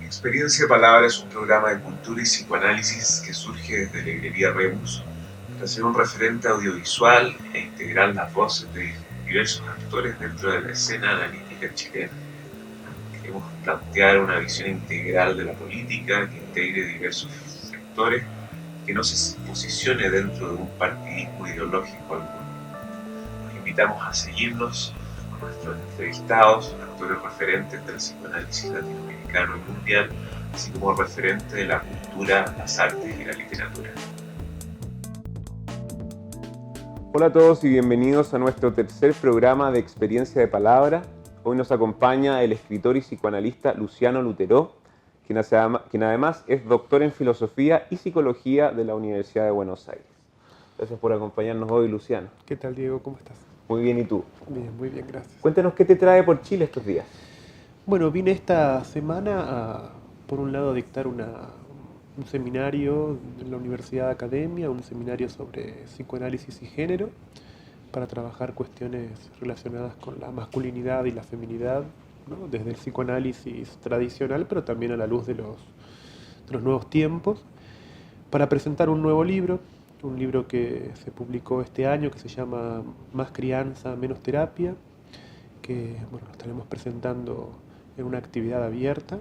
Experiencia de Palabra es un programa de cultura y psicoanálisis que surge desde la librería Rebus para ser un referente audiovisual e integrar las voces de diversos actores dentro de la escena analítica chilena. Queremos plantear una visión integral de la política que integre diversos sectores, que no se posicione dentro de un partidismo ideológico alguno. Los invitamos a seguirnos con nuestros entrevistados, actores referentes del psicoanálisis latinoamericano y mundial, así como referentes de la cultura, las artes y la literatura. Hola a todos y bienvenidos a nuestro tercer programa de Experiencia de Palabra. Hoy nos acompaña el escritor y psicoanalista Luciano Lutero, quien además es doctor en Filosofía y Psicología de la Universidad de Buenos Aires. Gracias por acompañarnos hoy, Luciano. ¿Qué tal, Diego? ¿Cómo estás? Muy bien, ¿y tú? Bien, muy bien, gracias. Cuéntanos qué te trae por Chile estos días. Bueno, vine esta semana por un lado, a dictar un seminario en la Universidad de Academia, un seminario sobre psicoanálisis y género, para trabajar cuestiones relacionadas con la masculinidad y la feminidad, ¿no? Desde el psicoanálisis tradicional, pero también a la luz de los nuevos tiempos, para presentar un nuevo libro, un libro que se publicó este año que se llama Más crianza, menos terapia, que bueno, lo estaremos presentando en una actividad abierta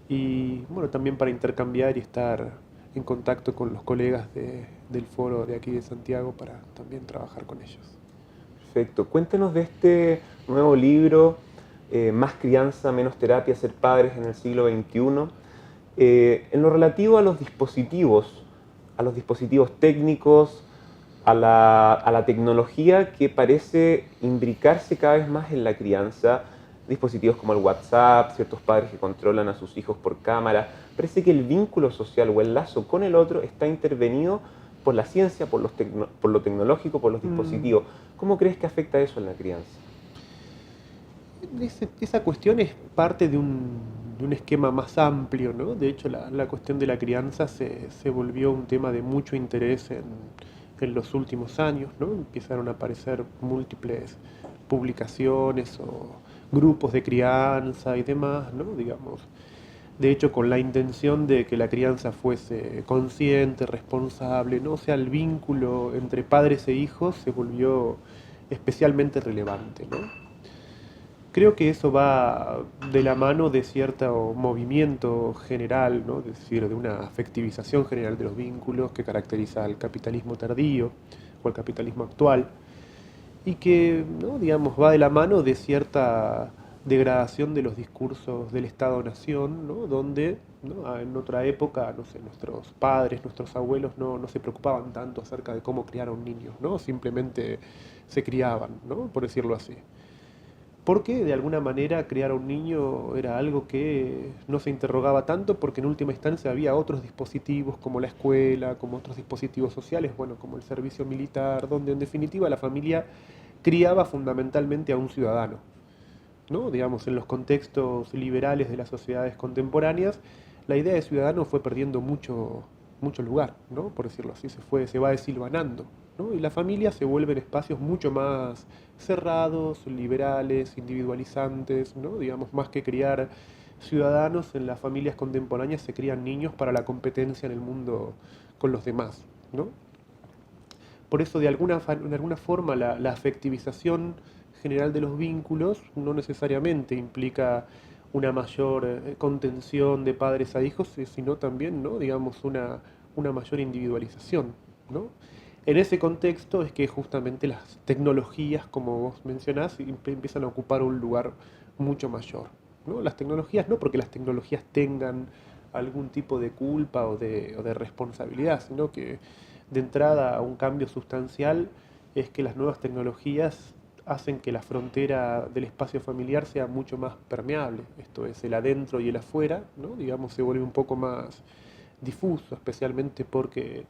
y bueno, también para intercambiar y estar en contacto con los colegas del foro de aquí de Santiago para también trabajar con ellos. Perfecto. Cuéntanos de este nuevo libro, Más crianza, menos terapia, ser padres en el siglo XXI. En lo relativo a los dispositivos técnicos, a la tecnología que parece imbricarse cada vez más en la crianza, dispositivos como el WhatsApp, ciertos padres que controlan a sus hijos por cámara. Parece que el vínculo social o el lazo con el otro está intervenido por la ciencia, por lo tecnológico, por los dispositivos. ¿Cómo crees que afecta eso en la crianza? Esa cuestión es parte de un esquema más amplio, ¿no? De hecho, la cuestión de la crianza se volvió un tema de mucho interés en los últimos años, ¿no? Empezaron a aparecer múltiples publicaciones o grupos de crianza y demás, ¿no? Digamos, de hecho, con la intención de que la crianza fuese consciente, responsable, ¿no? O sea, el vínculo entre padres e hijos se volvió especialmente relevante, ¿no? Creo que eso va de la mano de cierto movimiento general, ¿no? Es decir, de una afectivización general de los vínculos que caracteriza al capitalismo tardío o al capitalismo actual y que, ¿no? digamos, va de la mano de cierta degradación de los discursos del Estado-Nación, ¿no? Donde, ¿no? en otra época, no sé, nuestros padres, nuestros abuelos no se preocupaban tanto acerca de cómo criar a un niño, ¿no? Simplemente se criaban, ¿no? Por decirlo así. Porque de alguna manera criar a un niño era algo que no se interrogaba tanto porque en última instancia había otros dispositivos como la escuela, como otros dispositivos sociales, bueno, como el servicio militar, donde en definitiva la familia criaba fundamentalmente a un ciudadano, ¿no? Digamos, en los contextos liberales de las sociedades contemporáneas, la idea de ciudadano fue perdiendo mucho lugar, ¿no? Por decirlo así, se va desilvanando, ¿no? Y la familia se vuelven espacios mucho más cerrados, liberales, individualizantes, ¿no? Digamos, más que criar ciudadanos, en las familias contemporáneas se crían niños para la competencia en el mundo con los demás, ¿no? Por eso, de alguna forma, la afectivización general de los vínculos no necesariamente implica una mayor contención de padres a hijos, sino también, ¿no? digamos, una mayor individualización, ¿no? En ese contexto es que justamente las tecnologías, como vos mencionás, empiezan a ocupar un lugar mucho mayor, ¿no? Las tecnologías no porque las tecnologías tengan algún tipo de culpa o de responsabilidad, sino que de entrada un cambio sustancial es que las nuevas tecnologías hacen que la frontera del espacio familiar sea mucho más permeable. Esto es, el adentro y el afuera, ¿no? digamos, se vuelve un poco más difuso, especialmente porque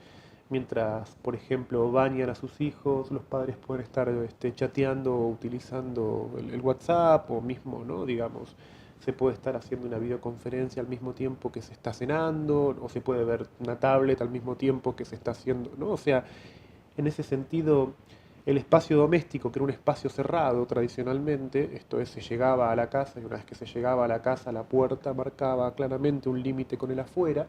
mientras, por ejemplo, bañan a sus hijos, los padres pueden estar chateando o utilizando el WhatsApp o mismo, ¿no? digamos, se puede estar haciendo una videoconferencia al mismo tiempo que se está cenando, o se puede ver una tablet al mismo tiempo que se está haciendo, ¿no? O sea, en ese sentido, el espacio doméstico, que era un espacio cerrado tradicionalmente, esto es, se llegaba a la casa y una vez que se llegaba a la casa, la puerta marcaba claramente un límite con el afuera,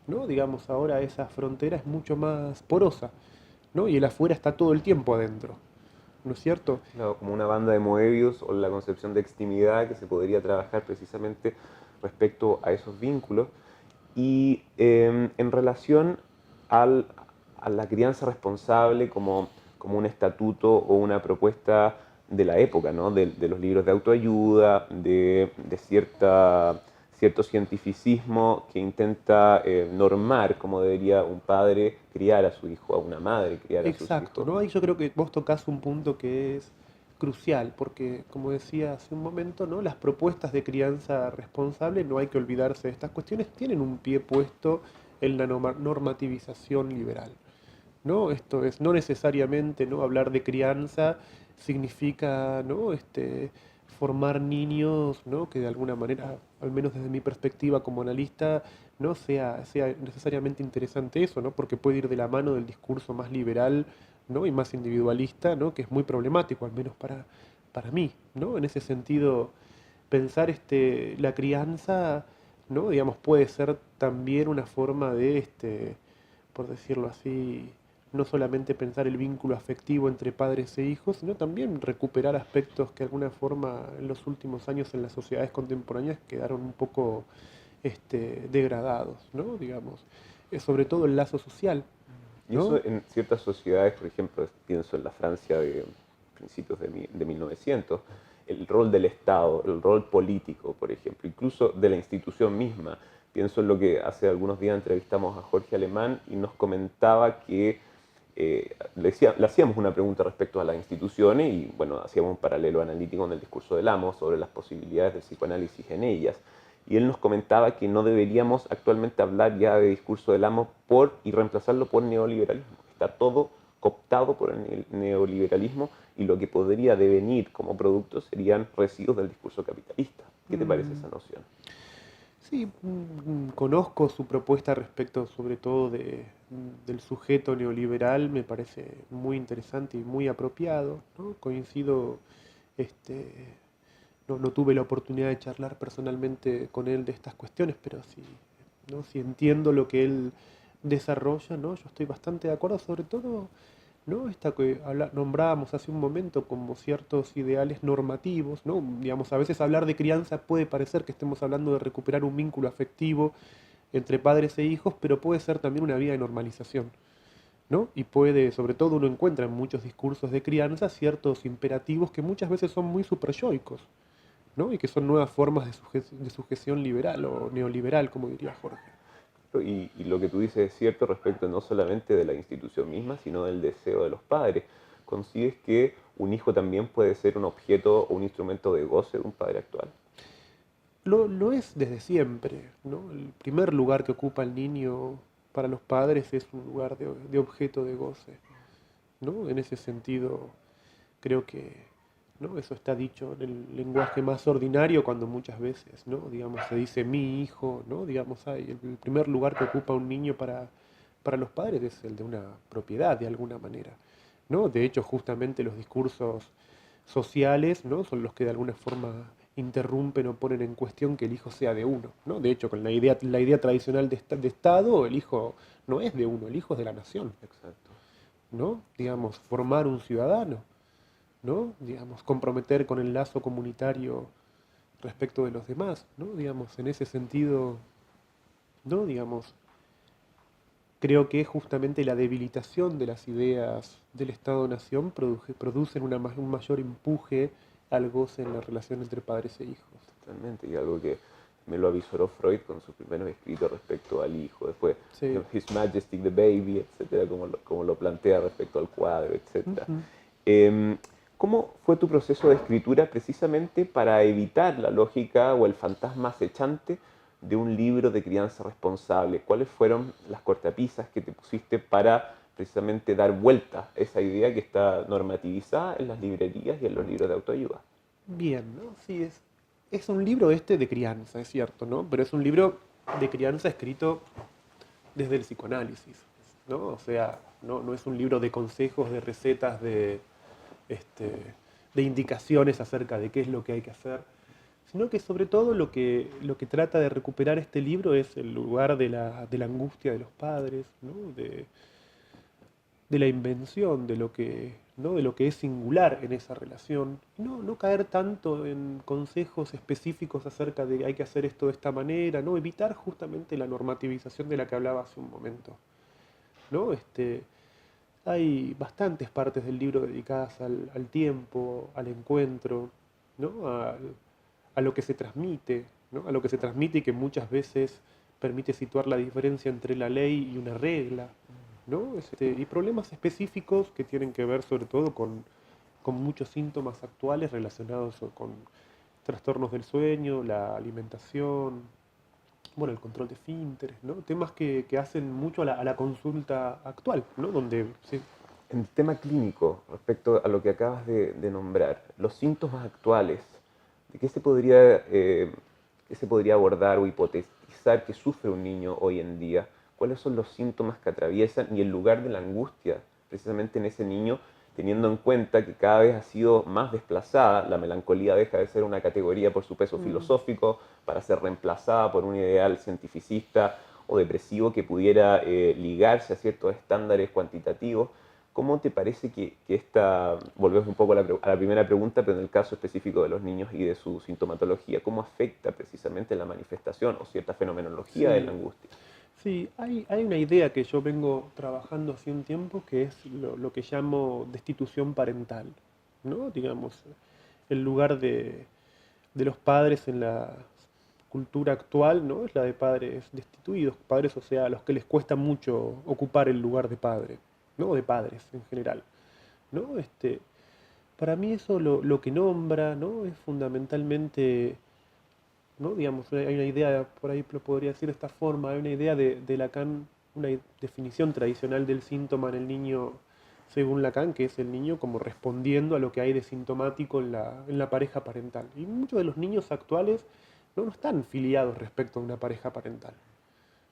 ¿no? Digamos, ahora esa frontera es mucho más porosa, ¿no? Y el afuera está todo el tiempo adentro, ¿no es cierto? Claro, como una banda de Moebius o la concepción de extimidad que se podría trabajar precisamente respecto a esos vínculos. Y en relación al, a la crianza responsable como un estatuto o una propuesta de la época, ¿no? De los libros de autoayuda, de cierto cientificismo que intenta normar cómo debería un padre criar a su hijo, a una madre criar a sus Exacto, hijos. ¿no? Ahí yo creo que vos tocás un punto que es crucial, porque como decía hace un momento, ¿no? Las propuestas de crianza responsable, no hay que olvidarse de estas cuestiones, tienen un pie puesto en la normativización liberal, ¿no? Esto es, no necesariamente, ¿no? Hablar de crianza significa, ¿no? Formar niños, ¿no? Que de alguna manera, al menos desde mi perspectiva como analista, no sea necesariamente interesante eso, ¿no? Porque puede ir de la mano del discurso más liberal, ¿no? Y más individualista, ¿no? Que es muy problemático, al menos para mí, ¿no? En ese sentido, pensar la crianza, ¿no? Digamos, puede ser también una forma de, por decirlo así, no solamente pensar el vínculo afectivo entre padres e hijos, sino también recuperar aspectos que de alguna forma en los últimos años en las sociedades contemporáneas quedaron un poco degradados, ¿no? Digamos, sobre todo el lazo social, Y ¿no? eso en ciertas sociedades, por ejemplo, pienso en la Francia de principios de 1900, el rol del Estado, el rol político, por ejemplo, incluso de la institución misma. Pienso en lo que hace algunos días entrevistamos a Jorge Alemán y nos comentaba que le hacíamos una pregunta respecto a las instituciones y, bueno, hacíamos un paralelo analítico en el discurso del Amo sobre las posibilidades del psicoanálisis en ellas. Y él nos comentaba que no deberíamos actualmente hablar ya de discurso del amo y reemplazarlo por neoliberalismo. Está todo cooptado por el neoliberalismo y lo que podría devenir como producto serían residuos del discurso capitalista. ¿Qué te parece Mm, esa noción? sí, conozco su propuesta respecto sobre todo del sujeto neoliberal, me parece muy interesante y muy apropiado, ¿no? Coincido, este, no tuve la oportunidad de charlar personalmente con él de estas cuestiones, pero sí, ¿no? Sí entiendo lo que él desarrolla, ¿no? Yo estoy bastante de acuerdo, sobre todo, ¿no? Esta que nombrábamos hace un momento como ciertos ideales normativos, ¿no? Digamos, a veces hablar de crianza puede parecer que estemos hablando de recuperar un vínculo afectivo entre padres e hijos, pero puede ser también una vía de normalización, ¿no? Y puede, sobre todo uno encuentra en muchos discursos de crianza ciertos imperativos que muchas veces son muy superyoicos, ¿no? Y que son nuevas formas de sujeción liberal o neoliberal, como diría Jorge. Y lo que tú dices es cierto respecto no solamente de la institución misma, sino del deseo de los padres. ¿Consigues que un hijo también puede ser un objeto o un instrumento de goce de un padre actual? Lo es desde siempre, ¿no? El primer lugar que ocupa el niño para los padres es un lugar de objeto de goce, ¿no? En ese sentido, creo que, ¿no? Eso está dicho en el lenguaje más ordinario cuando muchas veces, ¿no? Digamos, se dice mi hijo, ¿no? Digamos, el primer lugar que ocupa un niño para los padres es el de una propiedad, de alguna manera, ¿no? De hecho, justamente los discursos sociales, ¿no? Son los que de alguna forma interrumpen o ponen en cuestión que el hijo sea de uno, ¿no? De hecho, con la idea tradicional de Estado, el hijo no es de uno, el hijo es de la nación, Exacto. ¿no? Digamos, formar un ciudadano, ¿no? Digamos, comprometer con el lazo comunitario respecto de los demás, ¿no? Digamos, en ese sentido, ¿no? Digamos, creo que justamente la debilitación de las ideas del Estado-Nación producen un mayor empuje al goce en la relación entre padres e hijos. Totalmente, y algo que me lo avisoró Freud con sus primeros escritos respecto al hijo, después Sí. His Majesty the Baby, etcétera, como lo plantea respecto al cuadro, etcétera. Ujú. Eh, ¿Cómo fue tu proceso de escritura precisamente para evitar la lógica o el fantasma acechante de un libro de crianza responsable? ¿Cuáles fueron las cortapisas que te pusiste para precisamente dar vuelta a esa idea que está normativizada en las librerías y en los libros de autoayuda? Bien, ¿no? Sí, es un libro de crianza, es cierto, ¿no? Pero es un libro de crianza escrito desde el psicoanálisis, ¿no? O sea, no es un libro de consejos, de recetas, de indicaciones acerca de qué es lo que hay que hacer, sino que sobre todo lo que trata de recuperar este libro es el lugar de la angustia de los padres, ¿no? De la invención, de lo que, ¿no? De lo que es singular en esa relación. No caer tanto en consejos específicos acerca de hay que hacer esto de esta manera, ¿no? Evitar justamente la normativización de la que hablaba hace un momento, ¿no? Hay bastantes partes del libro dedicadas al tiempo, al encuentro, ¿no? A lo que se transmite, ¿no? A lo que se transmite y que muchas veces permite situar la diferencia entre la ley y una regla, ¿no? Y problemas específicos que tienen que ver sobre todo con muchos síntomas actuales relacionados con trastornos del sueño, la alimentación, bueno, el control de esfínteres, ¿no? Temas que hacen mucho a la consulta actual, ¿no? Donde, sí. En el tema clínico, respecto a lo que acabas de nombrar, los síntomas actuales, ¿de qué se podría abordar o hipotetizar que sufre un niño hoy en día? ¿Cuáles son los síntomas que atraviesan y el lugar de la angustia precisamente en ese niño, teniendo en cuenta que cada vez ha sido más desplazada, la melancolía deja de ser una categoría por su peso filosófico para ser reemplazada por un ideal cientificista o depresivo que pudiera ligarse a ciertos estándares cuantitativos? ¿Cómo te parece que esta, volvemos un poco a la primera pregunta, pero en el caso específico de los niños y de su sintomatología, cómo afecta precisamente la manifestación o cierta fenomenología de la Sí, angustia? sí, hay una idea que yo vengo trabajando hace un tiempo que es lo que llamo destitución parental, ¿no? Digamos, el lugar de los padres en la cultura actual, ¿no? Es la de padres destituidos, padres, o sea, a los que les cuesta mucho ocupar el lugar de padre, ¿no? De padres en general, ¿no? Para mí eso lo que nombra, ¿no? Es fundamentalmente, ¿no? Digamos, hay una idea, por ahí lo podría decir de esta forma, hay una idea de Lacan, una definición tradicional del síntoma en el niño, según Lacan, que es el niño como respondiendo a lo que hay de sintomático en la pareja parental. Y muchos de los niños actuales no están filiados respecto a una pareja parental,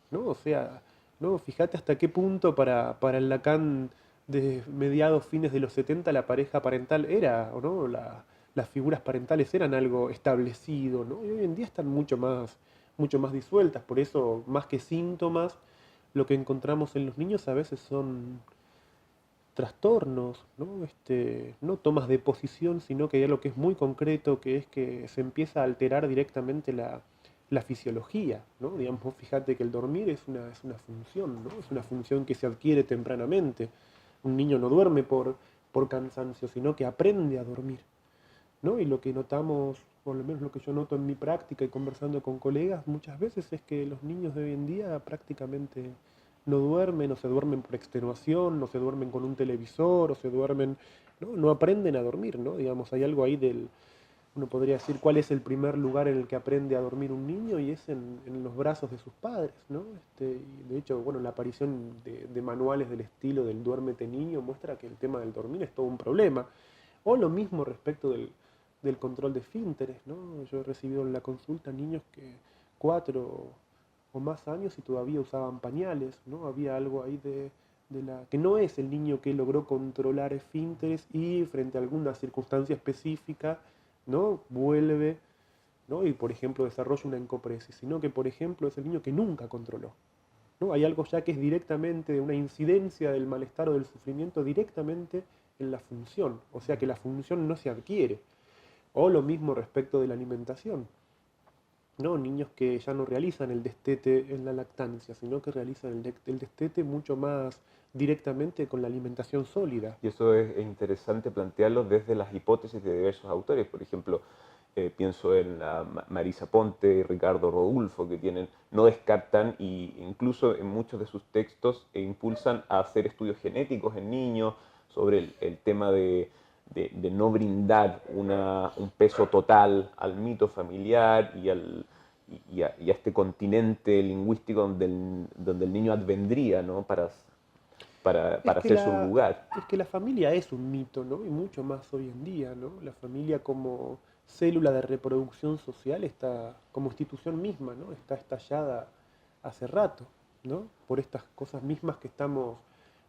¿no? O sea, ¿no? Fíjate hasta qué punto para el Lacan de mediados, fines de los 70 la pareja parental era, ¿o no? Las figuras parentales eran algo establecido, ¿no? Y hoy en día están mucho más disueltas, por eso, más que síntomas, lo que encontramos en los niños a veces son trastornos, ¿no? No tomas de posición, sino que hay algo que es muy concreto, que es que se empieza a alterar directamente la fisiología, ¿no? Digamos, vos fíjate que el dormir es una función, ¿no? Es una función que se adquiere tempranamente. Un niño no duerme por cansancio, sino que aprende a dormir, ¿no? Y lo que notamos, por lo menos lo que yo noto en mi práctica y conversando con colegas, muchas veces es que los niños de hoy en día prácticamente no duermen, o se duermen por extenuación, no se duermen con un televisor, o se duermen, no aprenden a dormir, ¿no? Digamos, hay algo ahí uno podría decir cuál es el primer lugar en el que aprende a dormir un niño y es en los brazos de sus padres, ¿no? Y de hecho, bueno, la aparición de manuales del estilo del duérmete niño muestra que el tema del dormir es todo un problema. O lo mismo respecto del control de esfínteres, ¿no? Yo he recibido en la consulta niños que 4 o más años y todavía usaban pañales, ¿no? Había algo ahí que no es el niño que logró controlar esfínteres y frente a alguna circunstancia específica, ¿no? Vuelve, ¿no? Y por ejemplo desarrolla una encopresis, sino que por ejemplo es el niño que nunca controló, ¿no? Hay algo ya que es directamente de una incidencia del malestar o del sufrimiento directamente en la función, o sea que la función no se adquiere. O lo mismo respecto de la alimentación, ¿no? Niños que ya no realizan el destete en la lactancia, sino que realizan el destete mucho más directamente con la alimentación sólida. Y eso es interesante plantearlo desde las hipótesis de diversos autores. Por ejemplo, pienso en Marisa Ponte y Ricardo Rodulfo, que no descartan e incluso en muchos de sus textos impulsan a hacer estudios genéticos en niños sobre el tema de no brindar un peso total al mito familiar y a este continente lingüístico donde el niño advendría, ¿no? Es para que hacer su la, lugar. es que la familia es un mito, ¿no? Y mucho más hoy en día, ¿no? La familia como célula de reproducción social está, como institución misma, ¿no? Está estallada hace rato, ¿no? Por estas cosas mismas que estamos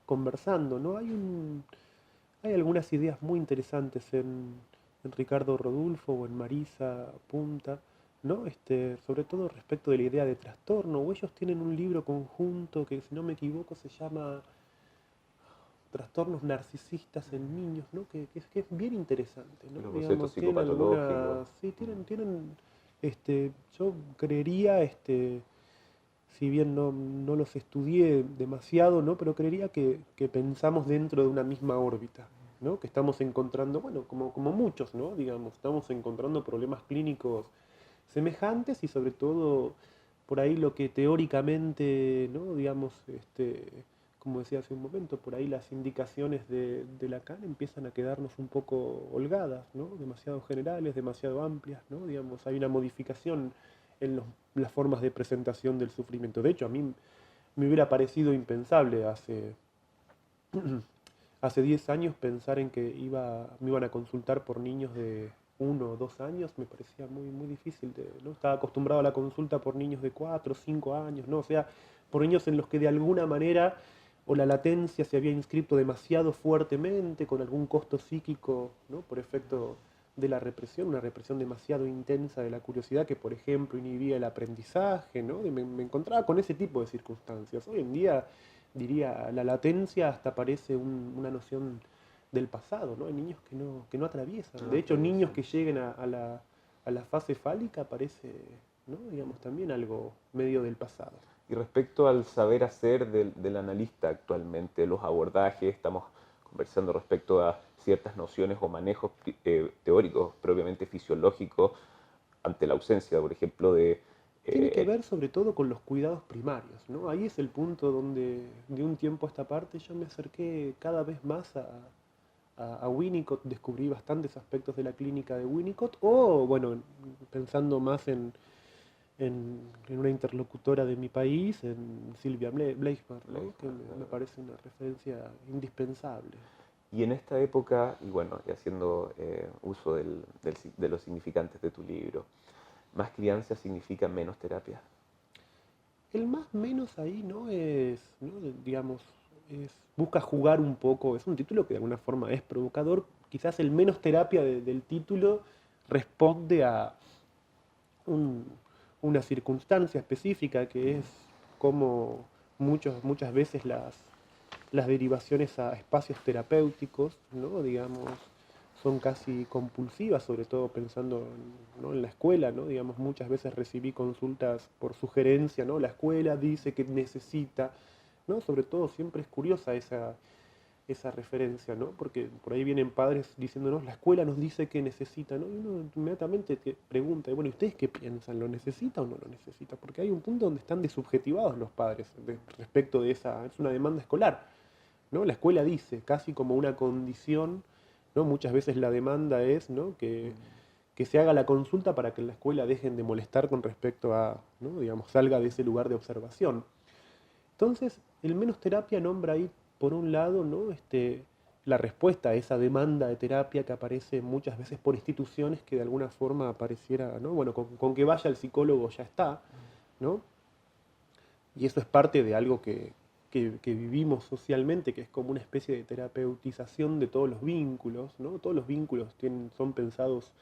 conversando, ¿no? Hay hay algunas ideas muy interesantes en Ricardo Rodulfo o en Marisa Punta, ¿no? Sobre todo respecto de la idea de trastorno, o ellos tienen un libro conjunto que, si no me equivoco, se llama Trastornos narcisistas en niños, ¿no? Que es bien interesante, ¿no? Los bocetos Digamos, tienen psicopatológicos. algunas, sí, yo creería, si bien no los estudié demasiado, ¿no? Pero creería que pensamos dentro de una misma órbita, ¿no? Que estamos encontrando, bueno, como muchos, ¿no? Digamos, estamos encontrando problemas clínicos semejantes y sobre todo por ahí lo que teóricamente, ¿no? Digamos, como decía hace un momento, por ahí las indicaciones de Lacan empiezan a quedarnos un poco holgadas, ¿no? Demasiado generales, demasiado amplias, ¿no? Digamos, hay una modificación en las formas de presentación del sufrimiento. De hecho, a mí me hubiera parecido impensable hace 10 años pensar en que me iban a consultar por niños de 1 o 2 años, me parecía muy, muy difícil. ¿No? Estaba acostumbrado a la consulta por niños de 4 o 5 años, ¿no? O sea, por niños en los que de alguna manera o la latencia se había inscrito demasiado fuertemente, con algún costo psíquico, ¿no? Por efecto de la represión, una represión demasiado intensa de la curiosidad que, por ejemplo, inhibía el aprendizaje, ¿no? Y me encontraba con ese tipo de circunstancias. Hoy en día, diría, la latencia hasta parece una noción del pasado, ¿no? Hay niños que no atraviesan. De hecho, niños que lleguen a la fase fálica parece, ¿no? Digamos, también algo medio del pasado. Y respecto al saber hacer del analista actualmente, los abordajes, estamos conversando respecto a ciertas nociones o manejos teóricos propiamente fisiológicos ante la ausencia, por ejemplo, de... Tiene que ver sobre todo con los cuidados primarios, ¿no? Ahí es el punto donde de un tiempo a esta parte yo me acerqué cada vez más a Winnicott, descubrí bastantes aspectos de la clínica de Winnicott, o bueno, pensando más en una interlocutora de mi país, en Silvia Bleichmar, ¿no? Que me parece una referencia indispensable. Y en esta época, y bueno, y haciendo uso de los significantes de tu libro, ¿más crianza significa menos terapia? El más menos ahí no es, ¿no? Digamos, busca jugar un poco, es un título que de alguna forma es provocador, quizás el menos terapia del título responde a un, una circunstancia específica que es como muchas veces las derivaciones a espacios terapéuticos, ¿no? Digamos, son casi compulsivas, sobre todo pensando ¿no? en la escuela, ¿no? Digamos, muchas veces recibí consultas por sugerencia, ¿no? La escuela dice que necesita, ¿no? Sobre todo siempre es curiosa esa referencia, ¿no? Porque por ahí vienen padres diciéndonos, la escuela nos dice que necesita, ¿no? Y uno inmediatamente te pregunta, bueno, ¿y ustedes qué piensan? ¿Lo necesita o no lo necesita? Porque hay un punto donde están desubjetivados los padres respecto de es una demanda escolar, ¿no? La escuela dice, casi como una condición, ¿no? Muchas veces la demanda es, ¿no? Que se haga la consulta para que en la escuela dejen de molestar con respecto a, ¿no? Digamos, salga de ese lugar de observación. Entonces, el menos terapia nombra ahí, por un lado, ¿no? La respuesta a esa demanda de terapia que aparece muchas veces por instituciones que de alguna forma pareciera, ¿no? Bueno, con que vaya al psicólogo ya está, ¿no? Y eso es parte de algo que vivimos socialmente, que es como una especie de terapeutización de todos los vínculos, ¿no? Todos los vínculos son pensados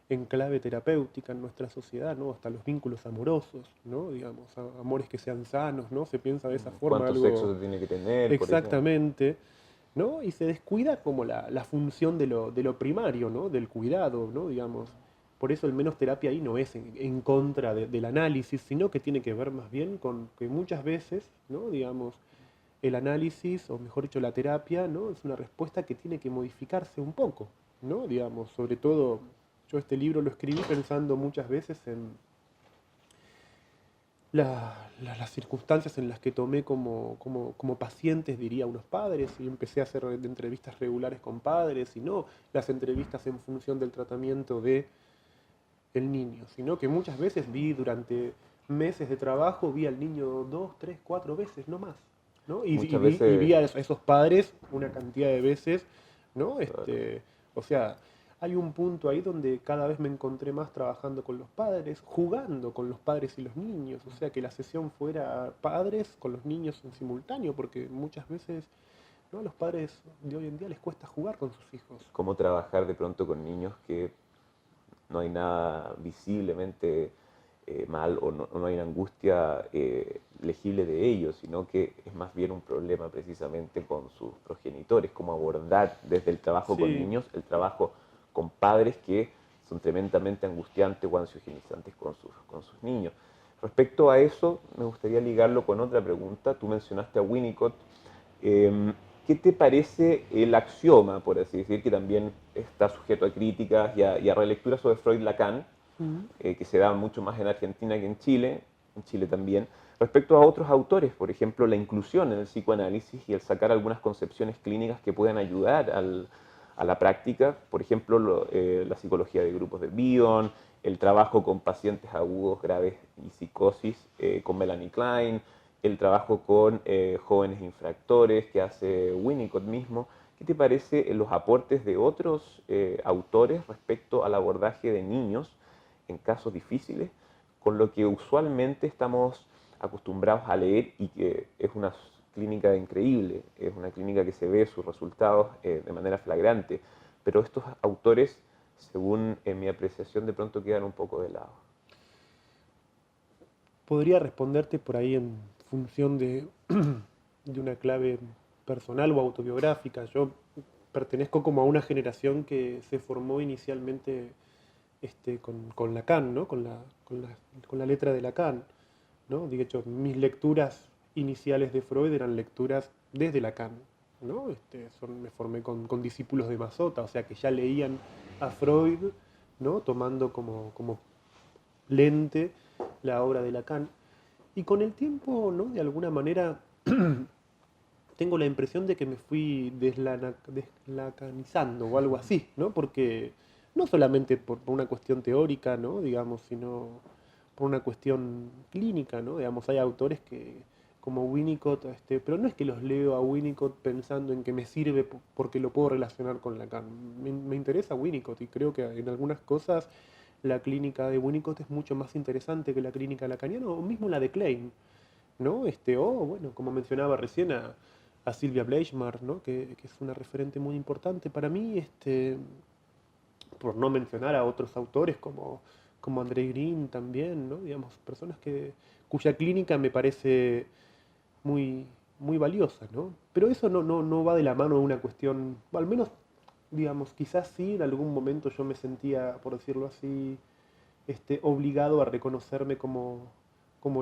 en clave terapéutica en nuestra sociedad, ¿no? Hasta los vínculos amorosos, ¿no? Digamos, amores que sean sanos, ¿no? Se piensa de esa forma ¿Cuánto algo sexo se tiene que tener, por ejemplo? exactamente, ¿no? Y se descuida como la función de lo primario, ¿no? Del cuidado, ¿no? Digamos. Por eso el menos terapia ahí no es en contra del análisis, sino que tiene que ver más bien con que muchas veces, ¿no? Digamos, el análisis, o mejor dicho, la terapia, ¿no? Es una respuesta que tiene que modificarse un poco, ¿no? Digamos, sobre todo, yo este libro lo escribí pensando muchas veces en las circunstancias en las que tomé como pacientes, diría, unos padres, y empecé a hacer entrevistas regulares con padres, y no las entrevistas en función del tratamiento de el niño, sino que muchas veces vi durante meses de trabajo, vi al niño 2, 3, 4 veces, no más, ¿no? Muchas Y veces, vi a esos padres una cantidad de veces, ¿no? claro, O sea, hay un punto ahí donde cada vez me encontré más trabajando con los padres, jugando con los padres y los niños, o sea, que la sesión fuera padres con los niños en simultáneo, porque muchas veces ¿no? A los padres de hoy en día les cuesta jugar con sus hijos. Cómo trabajar de pronto con niños que no hay nada visiblemente mal o no hay una angustia legible de ellos, sino que es más bien un problema precisamente con sus progenitores, cómo abordar desde el trabajo con Sí, niños el trabajo con padres que son tremendamente angustiantes o ansiogenizantes con sus niños. Respecto a eso, me gustaría ligarlo con otra pregunta. Tú mencionaste a Winnicott. Eh, ¿Qué te parece el axioma, por así decir, que también está sujeto a críticas y a relecturas sobre Freud-Lacan, mm, que se da mucho más en Argentina que en Chile también, respecto a otros autores, por ejemplo, la inclusión en el psicoanálisis y el sacar algunas concepciones clínicas que puedan ayudar a la práctica, por ejemplo, la psicología de grupos de Bion, el trabajo con pacientes agudos, graves y psicosis con Melanie Klein, el trabajo con jóvenes infractores que hace Winnicott mismo. ¿Qué te parece los aportes de otros autores respecto al abordaje de niños en casos difíciles, con lo que usualmente estamos acostumbrados a leer y que es una clínica increíble, es una clínica que se ve sus resultados de manera flagrante, pero estos autores, según mi apreciación, de pronto quedan un poco de lado? podría responderte por ahí en función de una clave personal o autobiográfica. Yo pertenezco como a una generación que se formó inicialmente con Lacan, ¿no? Con la letra de Lacan, ¿no? De hecho, mis lecturas iniciales de Freud eran lecturas desde Lacan, ¿no? Me formé con discípulos de Mazota, o sea que ya leían a Freud, ¿no? Tomando como lente la obra de Lacan. Y con el tiempo, ¿no? De alguna manera tengo la impresión de que me fui deslacanizando o algo así, ¿no? Porque no solamente por una cuestión teórica, ¿no? Digamos, sino por una cuestión clínica, ¿no? Digamos, hay autores que, como Winnicott, pero no es que los leo a Winnicott pensando en que me sirve porque lo puedo relacionar con Lacan. Me interesa Winnicott y creo que en algunas cosas la clínica de Winnicott es mucho más interesante que la clínica lacaniana o mismo la de Klein, ¿no? O, bueno, como mencionaba recién a Silvia Bleichmar, ¿no? Que es una referente muy importante para mí, por no mencionar a otros autores como André Green también, ¿no? Digamos, personas cuya clínica me parece muy, muy valiosa, ¿no? Pero eso no va de la mano de una cuestión, o al menos, digamos, quizás sí, en algún momento yo me sentía, por decirlo así, obligado a reconocerme como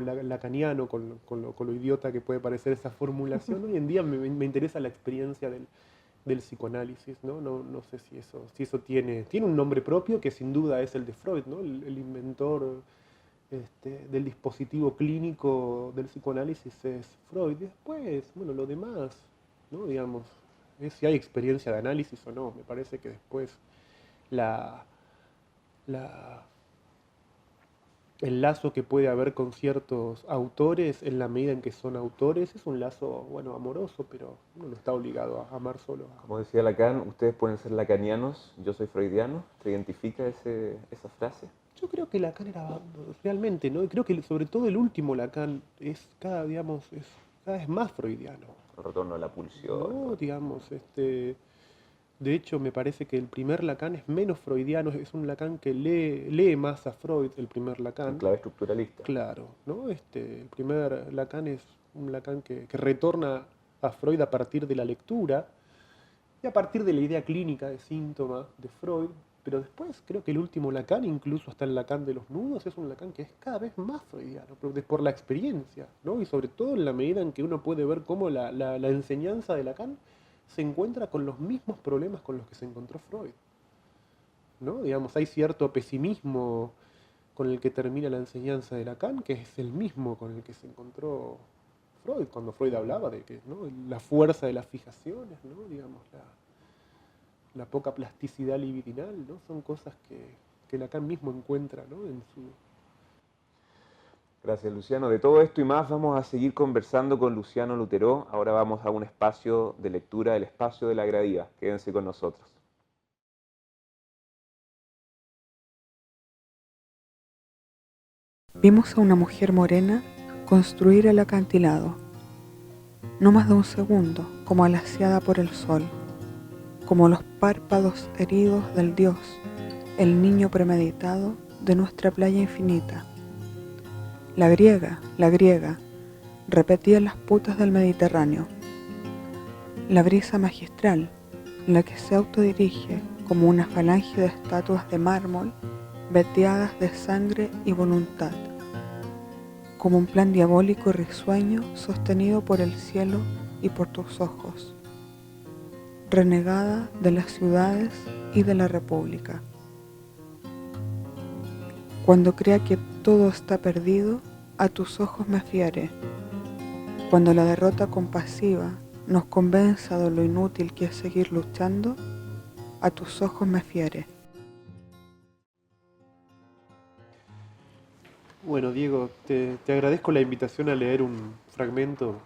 lacaniano, con lo idiota que puede parecer esa formulación. Hoy en día me interesa la experiencia del psicoanálisis, ¿no? No sé si eso tiene un nombre propio, que sin duda es el de Freud, ¿no? El inventor del dispositivo clínico del psicoanálisis es Freud. Y después, bueno, lo demás, ¿no? Digamos, es si hay experiencia de análisis o no. Me parece que después la, la el lazo que puede haber con ciertos autores en la medida en que son autores es un lazo, bueno, amoroso, pero uno no está obligado a amar solo Como decía Lacan, ustedes pueden ser lacanianos, yo soy freudiano. ¿Te identifica esa frase? Yo creo que Lacan era realmente, ¿no? Y creo que sobre todo el último Lacan es cada vez más freudiano, El retorno a la pulsión, ¿no? ¿no? Digamos, de hecho, me parece que el primer Lacan es menos freudiano, es un Lacan que lee más a Freud, el primer En Lacan. clave estructuralista. Claro, ¿no? El primer Lacan es un Lacan que retorna a Freud a partir de la lectura y a partir de la idea clínica de síntoma de Freud, pero después creo que el último Lacan, incluso hasta el Lacan de los nudos, es un Lacan que es cada vez más freudiano, pero por la experiencia, ¿no? Y sobre todo en la medida en que uno puede ver cómo la enseñanza de Lacan se encuentra con los mismos problemas con los que se encontró Freud, ¿no? Digamos, hay cierto pesimismo con el que termina la enseñanza de Lacan, que es el mismo con el que se encontró Freud, cuando Freud hablaba de que, ¿no? La fuerza de las fijaciones, ¿no? Digamos, la poca plasticidad libidinal, ¿no? Son cosas que Lacan mismo encuentra, ¿no? Gracias, Luciano. De todo esto y más vamos a seguir conversando con Luciano Lutero. Ahora vamos a un espacio de lectura, el espacio de la Gradía. Quédense con nosotros. Vimos a una mujer morena construir el acantilado. no más de un segundo, como alaciada por el sol, como los párpados heridos del Dios, el niño premeditado de nuestra playa infinita. La griega, repetían las putas del Mediterráneo. La brisa magistral, la que se autodirige como una falange de estatuas de mármol veteadas de sangre y voluntad, como un plan diabólico y risueño sostenido por el cielo y por tus ojos, renegada de las ciudades y de la república. Cuando crea que todo está perdido, a tus ojos me fiaré. Cuando la derrota compasiva nos convenza de lo inútil que es seguir luchando, a tus ojos me fiaré. Bueno, Diego, te agradezco la invitación a leer un fragmento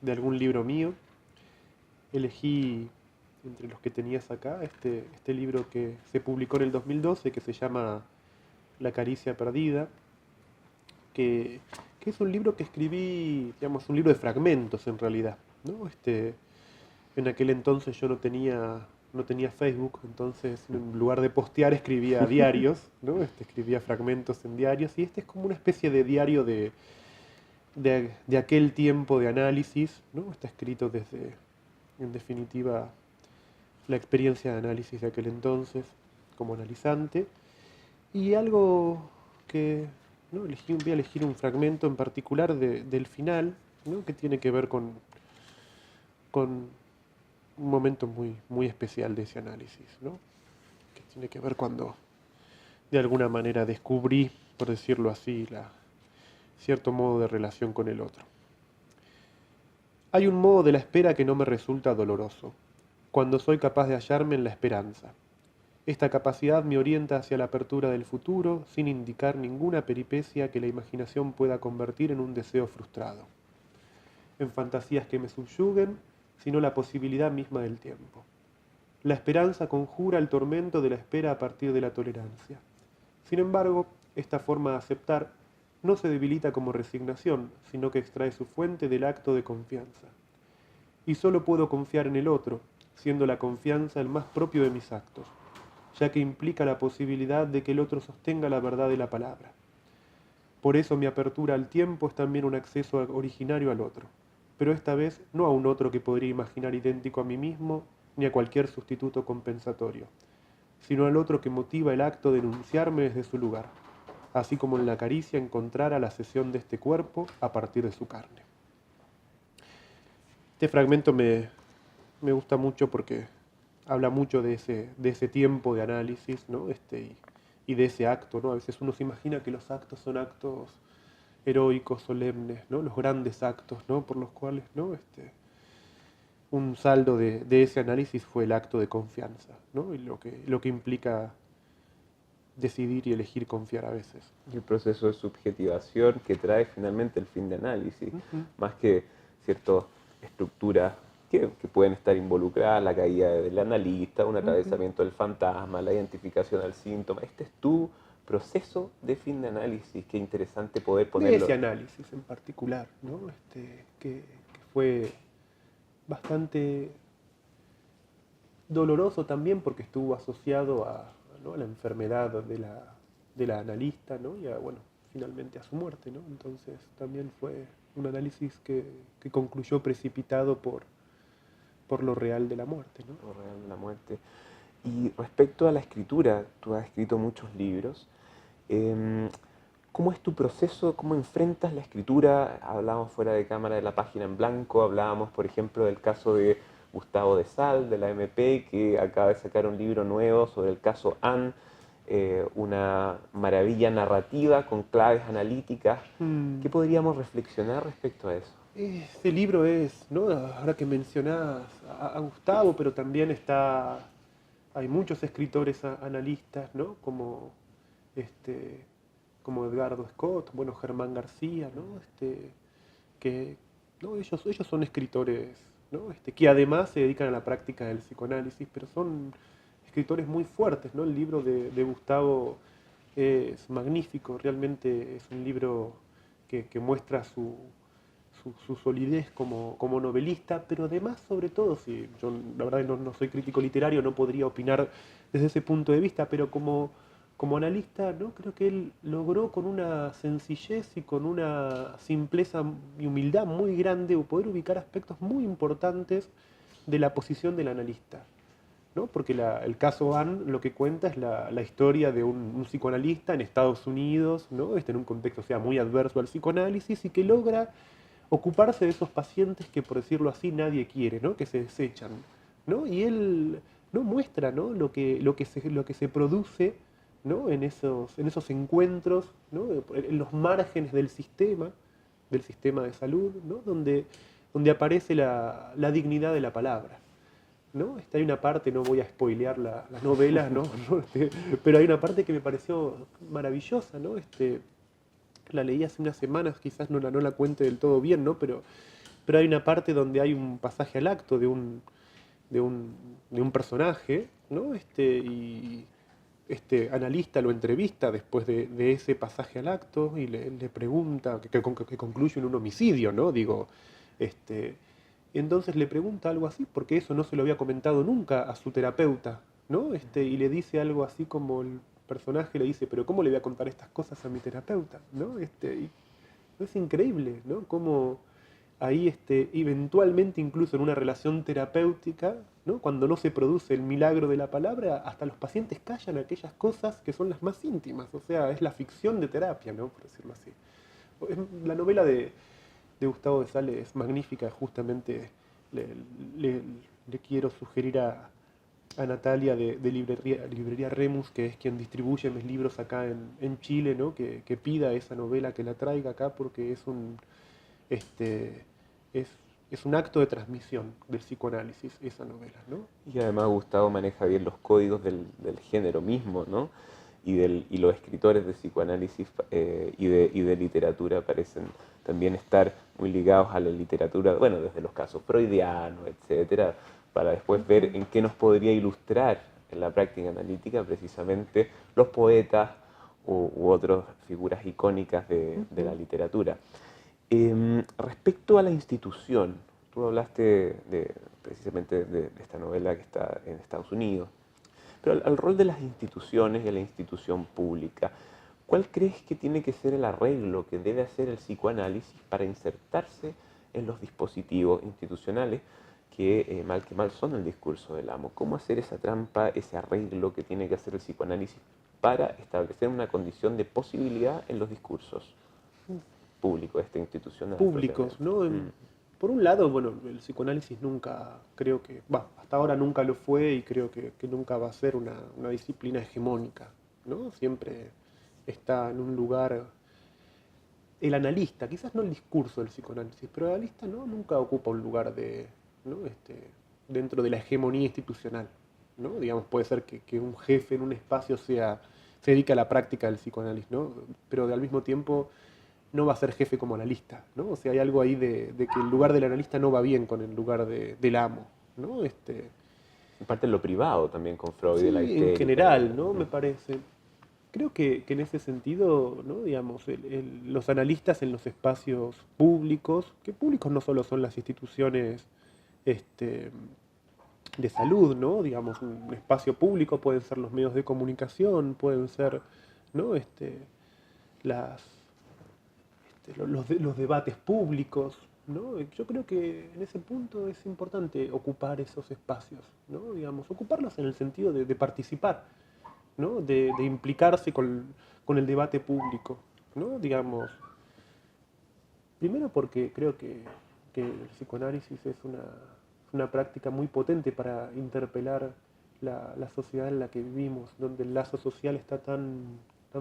de algún libro mío. Elegí entre los que tenías acá este libro que se publicó en el 2012, que se llama La caricia perdida, que es un libro que escribí, digamos, un libro de fragmentos en realidad, ¿no? En aquel entonces yo no tenía Facebook, entonces en lugar de postear escribía diarios, ¿no? Escribía fragmentos en diarios, y este es como una especie de diario de aquel tiempo de análisis, ¿no? Está escrito desde, en definitiva, la experiencia de análisis de aquel entonces como analizante, y algo que, ¿no? Voy a elegir un fragmento en particular del final, ¿no? Que tiene que ver con un momento muy, muy especial de ese análisis, ¿no? Que tiene que ver cuando de alguna manera descubrí, por decirlo así, cierto modo de relación con el otro. Hay un modo de la espera que no me resulta doloroso, cuando soy capaz de hallarme en la esperanza. Esta capacidad me orienta hacia la apertura del futuro sin indicar ninguna peripecia que la imaginación pueda convertir en un deseo frustrado, en fantasías que me subyuguen, sino la posibilidad misma del tiempo. La esperanza conjura el tormento de la espera a partir de la tolerancia. Sin embargo, esta forma de aceptar no se debilita como resignación, sino que extrae su fuente del acto de confianza. Y solo puedo confiar en el otro, siendo la confianza el más propio de mis actos, ya que implica la posibilidad de que el otro sostenga la verdad de la palabra. Por eso mi apertura al tiempo es también un acceso originario al otro, pero esta vez no a un otro que podría imaginar idéntico a mí mismo, ni a cualquier sustituto compensatorio, sino al otro que motiva el acto de enunciarme desde su lugar, así como en la caricia encontrara la cesión de este cuerpo a partir de su carne. Este fragmento me gusta mucho porque habla mucho de ese tiempo de análisis, ¿no? Y de ese acto, ¿no? A veces uno se imagina que los actos son actos heroicos, solemnes, ¿no? Los grandes actos, ¿no? Por los cuales, ¿no? Un saldo de ese análisis fue el acto de confianza, ¿no? Y lo que implica decidir y elegir confiar a veces. Y el proceso de subjetivación que trae finalmente el fin de análisis, más que ciertas estructuras que pueden estar involucradas, la caída del analista, un atravesamiento del fantasma, la identificación del síntoma. Este es tu proceso de fin de análisis. Qué interesante poder ponerlo. De ese análisis en particular, ¿no? Que fue bastante doloroso también porque estuvo asociado ¿no? a la enfermedad de la analista, ¿no? Y bueno, finalmente a su muerte, ¿no? Entonces también fue un análisis que concluyó precipitado por lo real de la muerte, ¿no? Lo real de la muerte. Y respecto a la escritura, tú has escrito muchos libros. ¿Cómo es tu proceso? ¿Cómo enfrentas la escritura? Hablábamos fuera de cámara de la página en blanco, hablábamos, por ejemplo, del caso de Gustavo de Sal, de la MP, que acaba de sacar un libro nuevo sobre el caso Anne, una maravilla narrativa con claves analíticas. ¿Qué podríamos reflexionar respecto a eso? Este libro es, ¿no? Ahora que mencionás a Gustavo, pero también hay muchos escritores analistas, ¿no? Como Edgardo Scott, bueno, Germán García, ¿no? ¿no? Ellos son escritores, ¿no? Que además se dedican a la práctica del psicoanálisis, pero son escritores muy fuertes, ¿no? El libro de Gustavo es magnífico, realmente es un libro que muestra su su solidez como novelista, pero además, sobre todo, si yo la verdad no soy crítico literario, no podría opinar desde ese punto de vista, pero como analista, ¿no? Creo que él logró con una sencillez y con una simpleza y humildad muy grande poder ubicar aspectos muy importantes de la posición del analista, ¿no? Porque el caso Anne lo que cuenta es la historia de un psicoanalista en Estados Unidos, ¿no? En un contexto, o sea, muy adverso al psicoanálisis, y que logra ocuparse de esos pacientes que, por decirlo así, nadie quiere, ¿no? Que se desechan, ¿no? Y él, ¿no? Muestra, ¿no? Lo que se produce, ¿no? En esos encuentros, ¿no? En los márgenes del sistema de salud, ¿no? Donde aparece la dignidad de la palabra, ¿no? Hay una parte, no voy a spoilear la novela, ¿no? Pero hay una parte que me pareció maravillosa, ¿no? La leí hace unas semanas, quizás no la cuente del todo bien, ¿no? Pero hay una parte donde hay un pasaje al acto de un personaje, ¿no? Y este analista lo entrevista después de ese pasaje al acto y le pregunta, que concluye en un homicidio, ¿no? Digo, y entonces le pregunta algo así, porque eso no se lo había comentado nunca a su terapeuta, ¿no? Y le dice algo así como el personaje le dice, pero ¿cómo le voy a contar estas cosas a mi terapeuta? ¿No? Y es increíble, ¿no? Cómo ahí eventualmente incluso en una relación terapéutica, ¿no? Cuando no se produce el milagro de la palabra, hasta los pacientes callan aquellas cosas que son las más íntimas, o sea, es la ficción de terapia, ¿no? Por decirlo así. La novela de Gustavo de Sale es magnífica, justamente le quiero sugerir a Natalia de Librería Remus, que es quien distribuye mis libros acá en Chile, ¿no? Que pida esa novela, que la traiga acá, porque este, es un acto de transmisión del psicoanálisis, esa novela, ¿no? Y además Gustavo maneja bien los códigos del género mismo, ¿no? Y los escritores de psicoanálisis y de literatura parecen también estar muy ligados a la literatura, bueno, desde los casos freudianos, etcétera, para después ver en qué nos podría ilustrar en la práctica analítica precisamente los poetas u otras figuras icónicas de la literatura. Respecto a la institución, tú hablaste precisamente de esta novela que está en Estados Unidos, pero al rol de las instituciones y a la institución pública, ¿cuál crees que tiene que ser el arreglo que debe hacer el psicoanálisis para insertarse en los dispositivos institucionales que mal son el discurso del amo? ¿Cómo hacer esa trampa, ese arreglo que tiene que hacer el psicoanálisis para establecer una condición de posibilidad en los discursos públicos, institucionales? Públicos, ¿no? Por un lado, bueno, el psicoanálisis nunca, creo que, hasta ahora nunca lo fue y creo que nunca va a ser una disciplina hegemónica, ¿no? Siempre está en un lugar, el analista, quizás no el discurso del psicoanálisis, pero el analista, ¿no? Nunca ocupa un lugar ¿no? Dentro de la hegemonía institucional, ¿no? Digamos, puede ser que un jefe en un espacio se dedica a la práctica del psicoanálisis, ¿no? Pero al mismo tiempo no va a ser jefe como analista, ¿no? O sea, hay algo ahí de que el lugar del analista no va bien con el lugar del amo, ¿no? En parte en lo privado también con Freud, Sí, de la histérica, en general, ¿no? Me parece. Creo que en ese sentido, ¿no? Digamos, los analistas en los espacios públicos, que públicos no solo son las instituciones de salud, ¿no? Digamos, un espacio público pueden ser los medios de comunicación, pueden ser, ¿no? Las los debates públicos, ¿no? Yo creo que en ese punto es importante ocupar esos espacios, ¿no? Digamos, ocuparlos en el sentido de participar, ¿no? De implicarse con el debate público, ¿no? Digamos, primero porque creo que el psicoanálisis es una práctica muy potente para interpelar la sociedad en la que vivimos, donde el lazo social está tan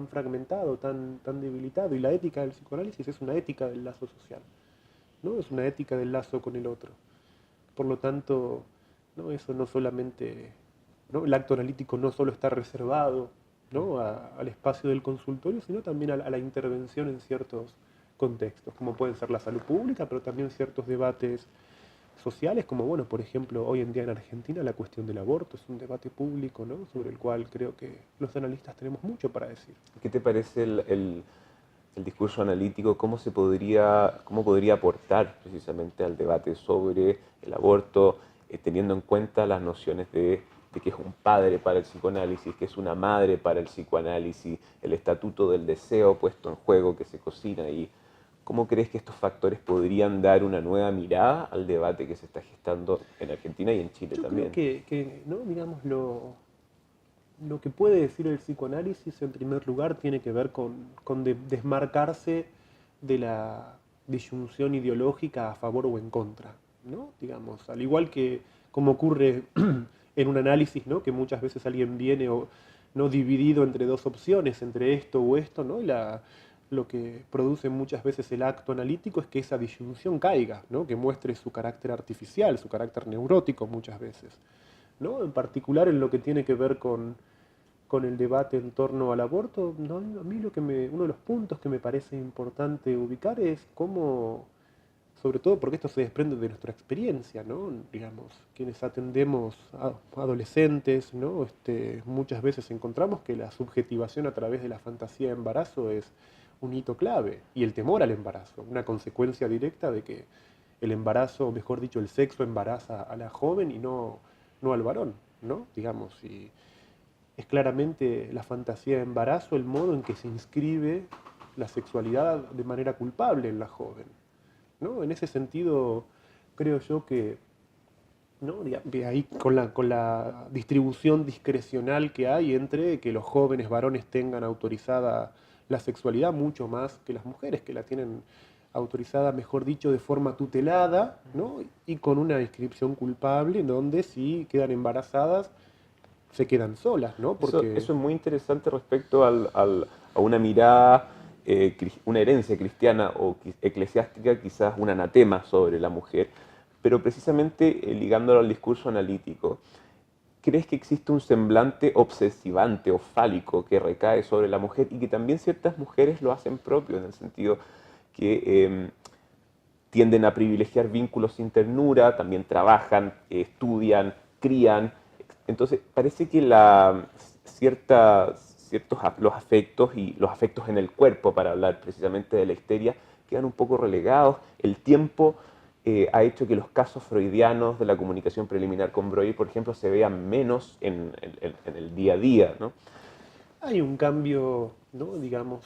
fragmentado, tan debilitado, y la ética del psicoanálisis es una ética del lazo social, ¿no? Es una ética del lazo con el otro. Por lo tanto, ¿no? Eso no solamente, ¿no? El acto analítico no solo está reservado, ¿no? al espacio del consultorio, sino también a la intervención en ciertos contextos, como pueden ser la salud pública, pero también ciertos debates sociales, como, bueno, por ejemplo, hoy en día en Argentina la cuestión del aborto es un debate público, ¿no? Sobre el cual creo que los analistas tenemos mucho para decir. ¿Qué te parece el discurso analítico, cómo podría aportar precisamente al debate sobre el aborto, teniendo en cuenta las nociones de que es un padre para el psicoanálisis, que es una madre para el psicoanálisis, el estatuto del deseo puesto en juego que se cocina ahí. ¿Cómo crees que estos factores podrían dar una nueva mirada al debate que se está gestando en Argentina y en Chile Yo creo también? que ¿no? Digamos, lo que puede decir el psicoanálisis, en primer lugar, tiene que ver con desmarcarse de la disyunción ideológica a favor o en contra, ¿no? Digamos, al igual que como ocurre en un análisis, ¿no? Que muchas veces alguien viene no dividido entre dos opciones, entre esto o esto, ¿no? Lo que produce muchas veces el acto analítico es que esa disyunción caiga, ¿no? Que muestre su carácter artificial, su carácter neurótico muchas veces, ¿no? En particular en lo que tiene que ver con el debate en torno al aborto, ¿no? A mí uno de los puntos que me parece importante ubicar es cómo, sobre todo porque esto se desprende de nuestra experiencia, ¿no? Digamos, quienes atendemos a adolescentes, ¿no? Muchas veces encontramos que la subjetivación a través de la fantasía de embarazo es un hito clave, y el temor al embarazo, una consecuencia directa de que el embarazo, o mejor dicho, el sexo embaraza a la joven y no al varón, ¿no? Digamos, y es claramente la fantasía de embarazo el modo en que se inscribe la sexualidad de manera culpable en la joven, ¿no? En ese sentido, creo yo que, ¿no? De ahí con la distribución discrecional que hay entre que los jóvenes varones tengan autorizada la sexualidad mucho más que las mujeres, que la tienen autorizada, mejor dicho, de forma tutelada, ¿no? Y con una inscripción culpable, en donde si quedan embarazadas, se quedan solas, ¿no? Porque Eso es muy interesante respecto a una mirada, una herencia cristiana o eclesiástica, quizás un anatema sobre la mujer, pero precisamente ligándolo al discurso analítico, ¿crees que existe un semblante obsesivante o fálico que recae sobre la mujer y que también ciertas mujeres lo hacen propio, en el sentido que tienden a privilegiar vínculos sin ternura, también trabajan, estudian, crían? Entonces, parece que los afectos y los afectos en el cuerpo, para hablar precisamente de la histeria, quedan un poco relegados. El tiempo ha hecho que los casos freudianos de la comunicación preliminar con Breuer, por ejemplo, se vean menos en el día a día, ¿no? hay un cambio, ¿no? Digamos,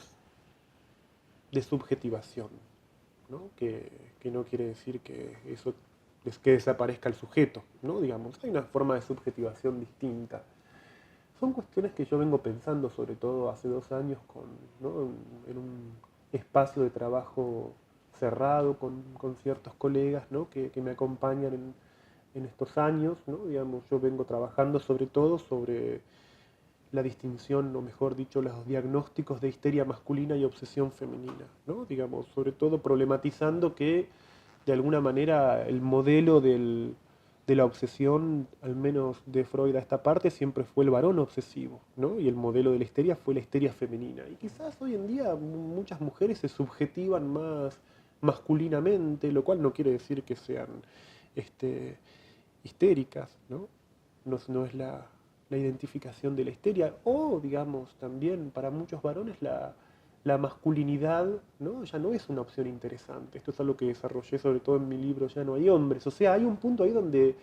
de subjetivación, ¿no? Que no quiere decir que eso es que desaparezca el sujeto, ¿no? Digamos, hay una forma de subjetivación distinta. Son cuestiones que yo vengo pensando, sobre todo hace 2 años, ¿no? en un espacio de trabajo cerrado con ciertos colegas, ¿no? que me acompañan en estos años, ¿no? Digamos, yo vengo trabajando sobre todo sobre la distinción, o mejor dicho, los diagnósticos de histeria masculina y obsesión femenina, ¿no? Digamos, sobre todo problematizando que de alguna manera el modelo de la obsesión, al menos de Freud a esta parte, siempre fue el varón obsesivo, ¿no? Y el modelo de la histeria fue la histeria femenina. Y quizás hoy en día muchas mujeres se subjetivan más masculinamente, lo cual no quiere decir que sean histéricas, ¿no? No es la identificación de la histeria, o digamos también para muchos varones la masculinidad, ¿no? Ya no es una opción interesante. Esto es algo que desarrollé sobre todo en mi libro Ya no hay hombres. O sea, hay un punto ahí donde,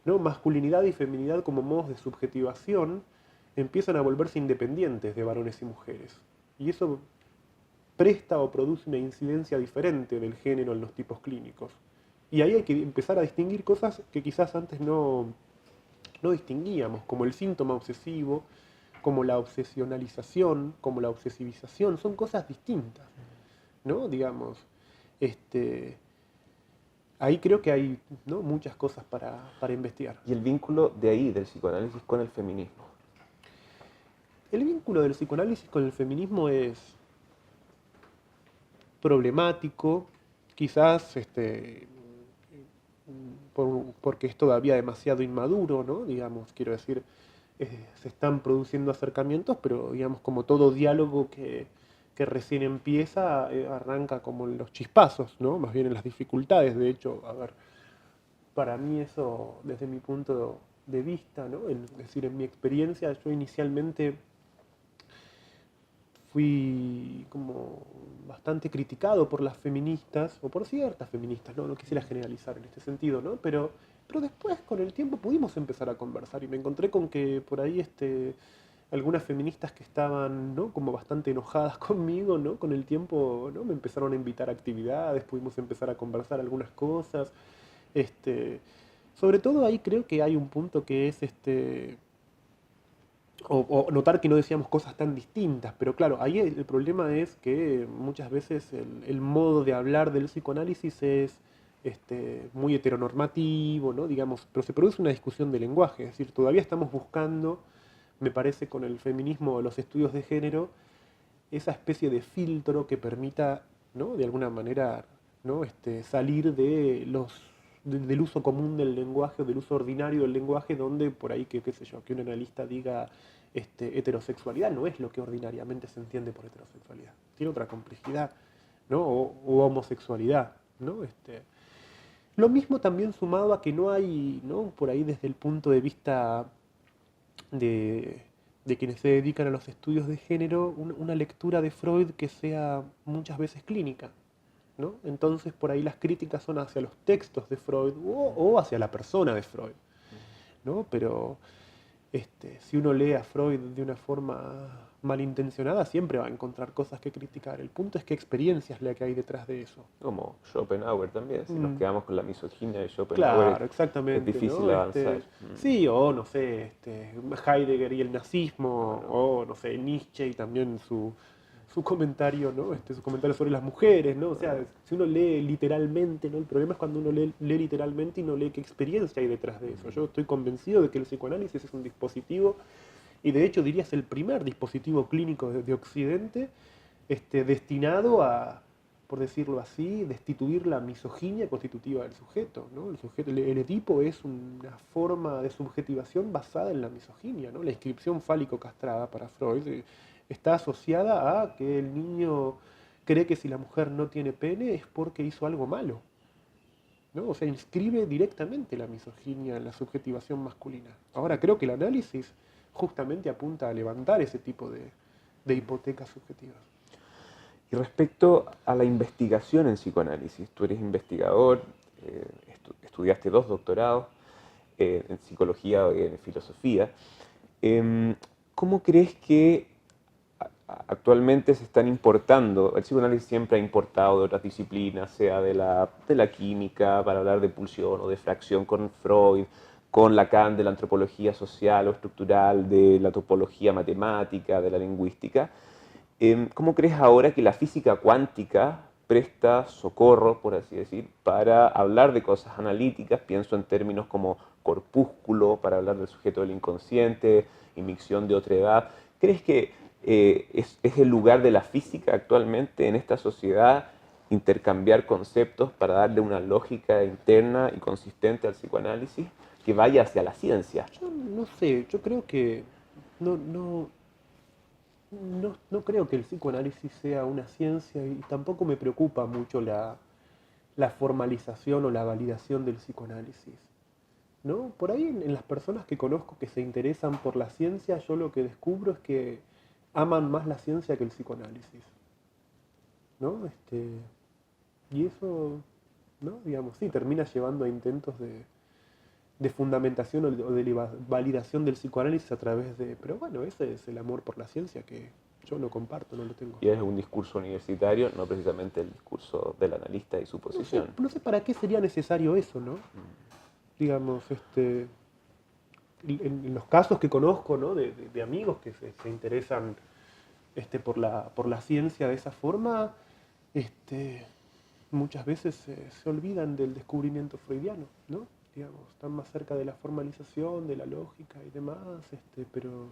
¿no? Masculinidad y feminidad como modos de subjetivación empiezan a volverse independientes de varones y mujeres. Y eso presta o produce una incidencia diferente del género en los tipos clínicos. Y ahí hay que empezar a distinguir cosas que quizás antes no distinguíamos, como el síntoma obsesivo, como la obsesionalización, como la obsesivización. Son cosas distintas, ¿no? Digamos, ahí creo que hay, ¿no? Muchas cosas para investigar. Y el vínculo de ahí, del psicoanálisis con el feminismo. El vínculo del psicoanálisis con el feminismo es problemático, quizás porque es todavía demasiado inmaduro, ¿no? Digamos, quiero decir, se están produciendo acercamientos, pero digamos, como todo diálogo que recién empieza, arranca como en los chispazos, ¿no? Más bien en las dificultades. De hecho, a ver, para mí eso, desde mi punto de vista, ¿no? Es decir, en mi experiencia, yo inicialmente fui como bastante criticado por las feministas, o por ciertas feministas, no quisiera generalizar en este sentido, ¿no? Pero después con el tiempo pudimos empezar a conversar y me encontré con que por ahí algunas feministas que estaban, ¿no?, como bastante enojadas conmigo, ¿no?, con el tiempo, ¿no?, me empezaron a invitar a actividades, pudimos empezar a conversar algunas cosas. Este, Sobre todo ahí creo que hay un punto que es o notar que no decíamos cosas tan distintas, pero claro, ahí el problema es que muchas veces el modo de hablar del psicoanálisis es muy heteronormativo, ¿no? Digamos, pero se produce una discusión de lenguaje, es decir, todavía estamos buscando, me parece, con el feminismo o los estudios de género, esa especie de filtro que permita, ¿no?, de alguna manera, ¿no?, salir del uso común del lenguaje o del uso ordinario del lenguaje, donde por ahí, qué sé yo, que un analista diga heterosexualidad no es lo que ordinariamente se entiende por heterosexualidad. Tiene otra complejidad, ¿no? O homosexualidad, ¿no? Lo mismo también sumado a que no hay, ¿no?, por ahí desde el punto de vista de quienes se dedican a los estudios de género, una lectura de Freud que sea muchas veces clínica, ¿no? Entonces por ahí las críticas son hacia los textos de Freud o hacia la persona de Freud, ¿no? Pero si uno lee a Freud de una forma malintencionada, siempre va a encontrar cosas que criticar. El punto es qué experiencia es la que hay detrás de eso. Como Schopenhauer también, si nos quedamos con la misoginia de Schopenhauer, Claro, exactamente, es difícil ¿no? avanzar. Sí, o no sé, Heidegger y el nazismo, Bueno, o no sé, Nietzsche y también su comentario, ¿no? Su comentario sobre las mujeres, ¿no? O sea, si uno lee literalmente, ¿no? El problema es cuando uno lee literalmente y no lee qué experiencia hay detrás de eso. Yo estoy convencido de que el psicoanálisis es un dispositivo, y de hecho diría es el primer dispositivo clínico de Occidente, destinado a, por decirlo así, destituir la misoginia constitutiva del sujeto, ¿no? El Edipo es una forma de subjetivación basada en la misoginia, ¿no? La inscripción fálico castrada para Freud está asociada a que el niño cree que si la mujer no tiene pene es porque hizo algo malo, ¿no? O sea, inscribe directamente la misoginia en la subjetivación masculina. Ahora, creo que el análisis justamente apunta a levantar ese tipo de hipotecas subjetivas. Y respecto a la investigación en psicoanálisis, tú eres investigador, estudiaste 2 doctorados en psicología y en filosofía. ¿Cómo crees que actualmente se están importando? El psicoanálisis siempre ha importado de otras disciplinas, sea de la química, para hablar de pulsión o de fracción con Freud, con Lacan de la antropología social o estructural, de la topología matemática, de la lingüística. ¿Cómo crees ahora que la física cuántica presta socorro, por así decir, para hablar de cosas analíticas? Pienso en términos como corpúsculo, para hablar del sujeto del inconsciente, emisión de otra edad. ¿Crees que es el lugar de la física actualmente en esta sociedad intercambiar conceptos para darle una lógica interna y consistente al psicoanálisis que vaya hacia la ciencia? Yo no sé, yo creo que no creo que el psicoanálisis sea una ciencia y tampoco me preocupa mucho la formalización o la validación del psicoanálisis, ¿no? Por ahí en las personas que conozco que se interesan por la ciencia, yo lo que descubro es que aman más la ciencia que el psicoanálisis, ¿no? Y eso, ¿no? Digamos, sí, termina llevando a intentos de fundamentación o de validación del psicoanálisis a través de... Pero bueno, ese es el amor por la ciencia que yo no comparto, no lo tengo. Y es un discurso universitario, no precisamente el discurso del analista y su posición. No sé para qué sería necesario eso, ¿no? Digamos, en los casos que conozco, ¿no?, de amigos que se interesan por la ciencia de esa forma, muchas veces se olvidan del descubrimiento freudiano, ¿no? Digamos, están más cerca de la formalización, de la lógica y demás, pero,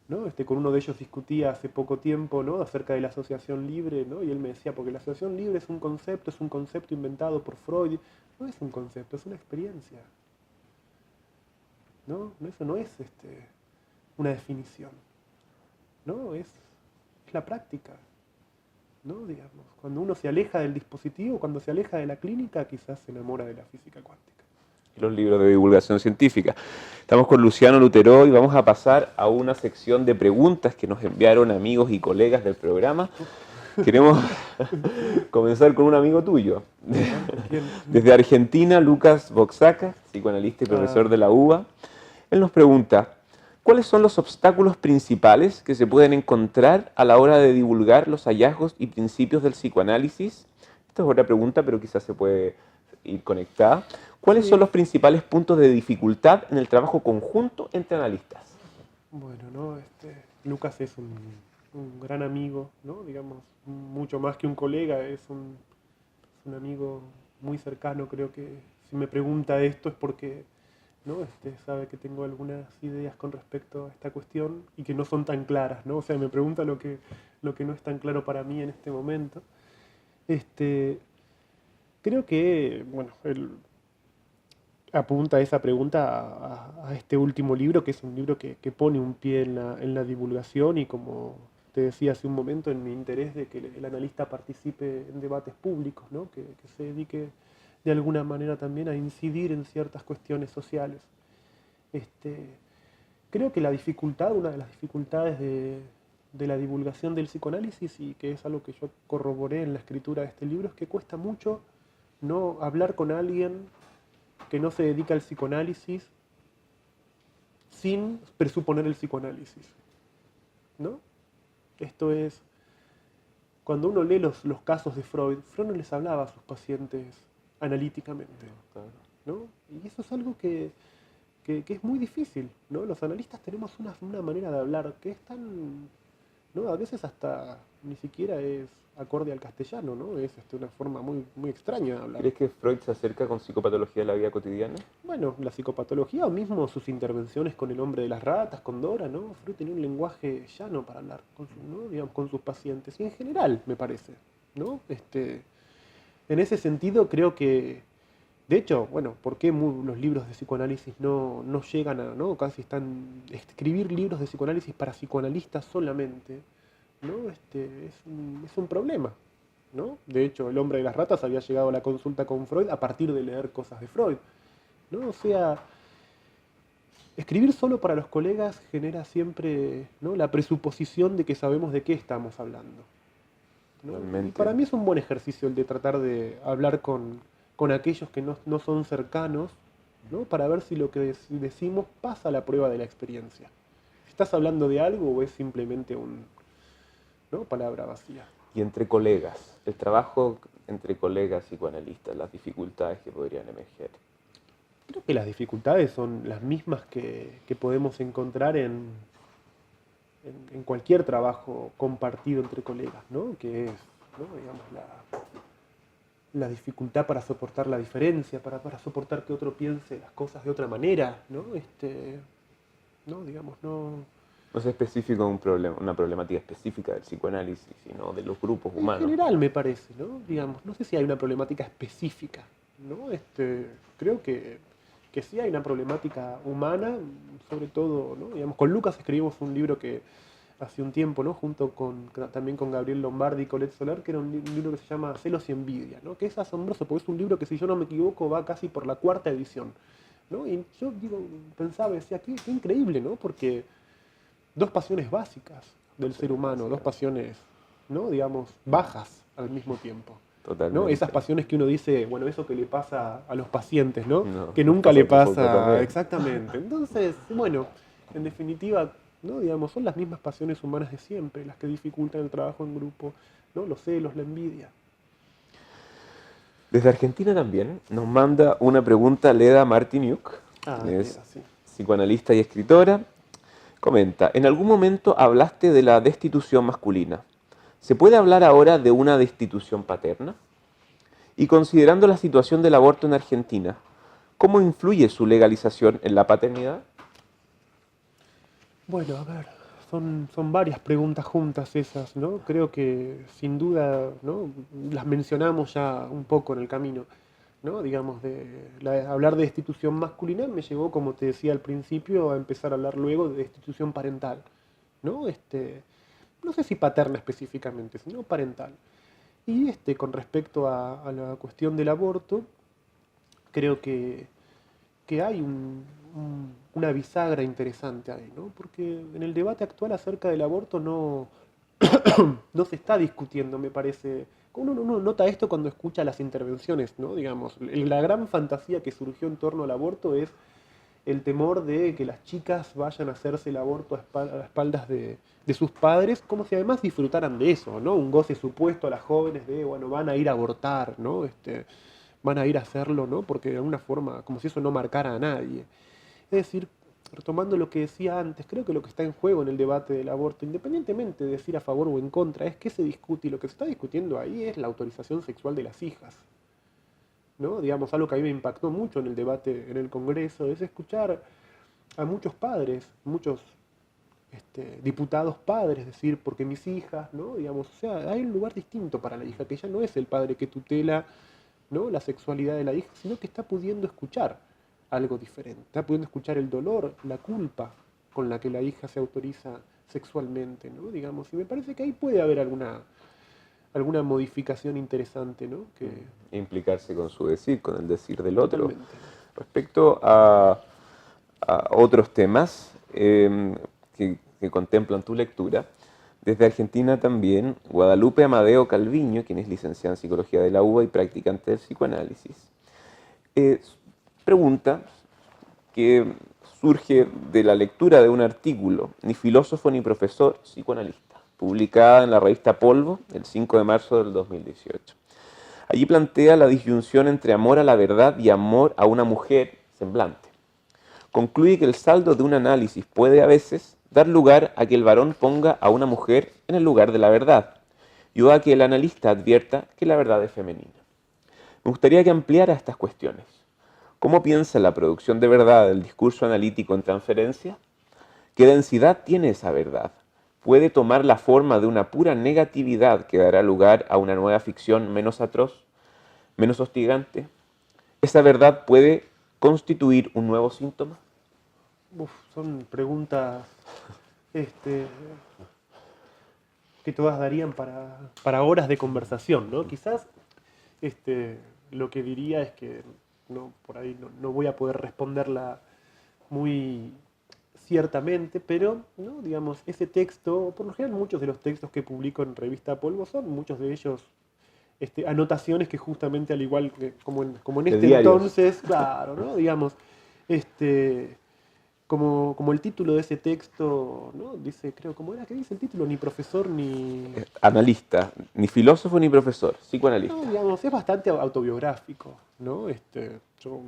¿no? Con uno de ellos discutía hace poco tiempo, ¿no?, acerca de la asociación libre, ¿no? Y él me decía, porque la asociación libre es un concepto inventado por Freud. No es un concepto, es una experiencia, ¿no? Eso no es una definición, ¿no? Es la práctica, ¿no? Digamos, cuando uno se aleja del dispositivo, cuando se aleja de la clínica, quizás se enamora de la física cuántica. y los libros de divulgación científica. Estamos con Luciano Lutero y vamos a pasar a una sección de preguntas que nos enviaron amigos y colegas del programa. Queremos comenzar con un amigo tuyo. Desde Argentina, Lucas Boxaca, psicoanalista y profesor de la UBA. Él nos pregunta, ¿cuáles son los obstáculos principales que se pueden encontrar a la hora de divulgar los hallazgos y principios del psicoanálisis? Esta es otra pregunta, pero quizás se puede ir conectada. ¿Cuáles son los principales puntos de dificultad en el trabajo conjunto entre analistas? Bueno, ¿no? Lucas es un gran amigo, ¿no? Digamos, mucho más que un colega, es un amigo muy cercano. Creo que si me pregunta esto es porque, ¿no? Sabe que tengo algunas ideas con respecto a esta cuestión y que no son tan claras, ¿no? O sea, me pregunta lo que no es tan claro para mí en este momento. Creo que, bueno, él apunta esa pregunta a este último libro, que es un libro que pone un pie en la divulgación y, como te decía hace un momento, en mi interés de que el analista participe en debates públicos, ¿no? Que se dedique de alguna manera también a incidir en ciertas cuestiones sociales. Creo que una de las dificultades de la divulgación del psicoanálisis, y que es algo que yo corroboré en la escritura de este libro, es que cuesta mucho no hablar con alguien que no se dedica al psicoanálisis sin presuponer el psicoanálisis, ¿no? Esto es, cuando uno lee los casos de Freud no les hablaba a sus pacientes analíticamente, ¿no? Y eso es algo que es muy difícil, ¿no? Los analistas tenemos una manera de hablar que es tan, ¿no? A veces hasta ni siquiera es acorde al castellano, ¿no? Es una forma muy, muy extraña de hablar. ¿Crees que Freud se acerca con psicopatología de la vida cotidiana? Bueno, la psicopatología o mismo sus intervenciones con el hombre de las ratas, con Dora, ¿no? Freud tenía un lenguaje llano para hablar ¿no? Digamos, con sus pacientes, y en general, me parece, ¿no? En ese sentido creo que, de hecho, bueno, ¿por qué los libros de psicoanálisis no llegan a, ¿no? Casi están, escribir libros de psicoanálisis para psicoanalistas solamente, ¿no? Es un problema, ¿no? De hecho, el hombre de las ratas había llegado a la consulta con Freud a partir de leer cosas de Freud, ¿no? O sea, escribir solo para los colegas genera siempre, ¿no? La presuposición de que sabemos de qué estamos hablando, ¿no? Y para mí es un buen ejercicio el de tratar de hablar con aquellos que no son cercanos, ¿no? Para ver si lo que decimos pasa a la prueba de la experiencia. Si estás hablando de algo o es simplemente ¿no? Palabra vacía. Y entre colegas, el trabajo entre colegas psicoanalistas, las dificultades que podrían emerger. Creo que las dificultades son las mismas que podemos encontrar en cualquier trabajo compartido entre colegas, ¿no? Que es, ¿no? Digamos, la dificultad para soportar la diferencia, para soportar que otro piense las cosas de otra manera, ¿no? ¿No? Digamos, no es específico una problemática específica del psicoanálisis, sino de los grupos humanos. En general, me parece, ¿no? Digamos, no sé si hay una problemática específica, ¿no? Creo que sí hay una problemática humana, sobre todo, ¿no? Digamos, con Lucas escribimos un libro que hace un tiempo, ¿no? Junto también con Gabriel Lombardi y Colette Soler, que era un libro que se llama Celos y Envidia, ¿no? Que es asombroso, porque es un libro que, si yo no me equivoco, va casi por la 4ª edición, ¿no? Y yo pensaba, decía, qué increíble, ¿no? Porque dos pasiones básicas del ser humano, dos pasiones, ¿no? Digamos, bajas al mismo tiempo. Totalmente. ¿No? Esas pasiones que uno dice, bueno, eso que le pasa a los pacientes, ¿no? Que nunca le pasa. Exactamente. Entonces, bueno, en definitiva, ¿no? Digamos, son las mismas pasiones humanas de siempre, las que dificultan el trabajo en grupo, ¿no? Los celos, la envidia. Desde Argentina también nos manda una pregunta Leda Martiniuk, es psicoanalista y escritora. Comenta, en algún momento hablaste de la destitución masculina. ¿Se puede hablar ahora de una destitución paterna? Y considerando la situación del aborto en Argentina, ¿cómo influye su legalización en la paternidad? Bueno, a ver, son varias preguntas juntas esas, ¿no? Creo que sin duda, ¿no? Las mencionamos ya un poco en el camino, ¿no? Digamos, hablar de destitución masculina me llevó, como te decía al principio, a empezar a hablar luego de destitución parental, ¿no? No sé si paterna específicamente, sino parental. Y con respecto a la cuestión del aborto, creo que que hay una bisagra interesante ahí, ¿no? Porque en el debate actual acerca del aborto no, no se está discutiendo, me parece. Uno nota esto cuando escucha las intervenciones, ¿no? Digamos, la gran fantasía que surgió en torno al aborto es el temor de que las chicas vayan a hacerse el aborto a espaldas de sus padres, como si además disfrutaran de eso, ¿no? Un goce supuesto a las jóvenes de, bueno, van a ir a abortar, ¿no? Van a ir a hacerlo, ¿no? Porque de alguna forma, como si eso no marcara a nadie. Es decir, retomando lo que decía antes, creo que lo que está en juego en el debate del aborto, independientemente de decir a favor o en contra, es qué se discute, y lo que se está discutiendo ahí es la autorización sexual de las hijas, ¿no? Digamos, algo que a mí me impactó mucho en el debate en el Congreso, es escuchar a muchos padres, muchos diputados padres decir, porque mis hijas, ¿no? Digamos, o sea, hay un lugar distinto para la hija, que ya no es el padre que tutela, ¿no?, la sexualidad de la hija, sino que está pudiendo escuchar algo diferente, está pudiendo escuchar el dolor, la culpa con la que la hija se autoriza sexualmente, ¿no? Digamos, y me parece que ahí puede haber alguna modificación interesante, ¿no? Que implicarse con su decir, con el decir del otro. totalmente. Respecto a otros temas que contemplan tu lectura, desde Argentina también, Guadalupe Amadeo Calviño, quien es licenciada en Psicología de la UBA y practicante del psicoanálisis, pregunta que surge de la lectura de un artículo, Ni filósofo ni profesor, psicoanalista, publicada en la revista Polvo el 5 de marzo del 2018. Allí plantea la disyunción entre amor a la verdad y amor a una mujer semblante. Concluye que el saldo de un análisis puede a veces dar lugar a que el varón ponga a una mujer en el lugar de la verdad y a que el analista advierta que la verdad es femenina. Me gustaría que ampliara estas cuestiones. ¿Cómo piensa la producción de verdad del discurso analítico en transferencia? ¿Qué densidad tiene esa verdad? ¿Puede tomar la forma de una pura negatividad que dará lugar a una nueva ficción menos atroz, menos hostigante? ¿Esa verdad puede constituir un nuevo síntoma? Son preguntas que todas darían para horas de conversación, ¿no? Quizás lo que diría es que por ahí no voy a poder responderla muy ciertamente, pero, ¿no?, digamos, ese texto, por lo general muchos de los textos que publico en Revista Polvo son muchos de ellos anotaciones que justamente al igual que como en este entonces, claro, ¿no? Digamos, como el título de ese texto, ¿no? Dice, creo, ¿cómo era? ¿Qué dice el título? Ni profesor ni... Analista, ni filósofo ni profesor, psicoanalista. No, digamos, es bastante autobiográfico, ¿no? Yo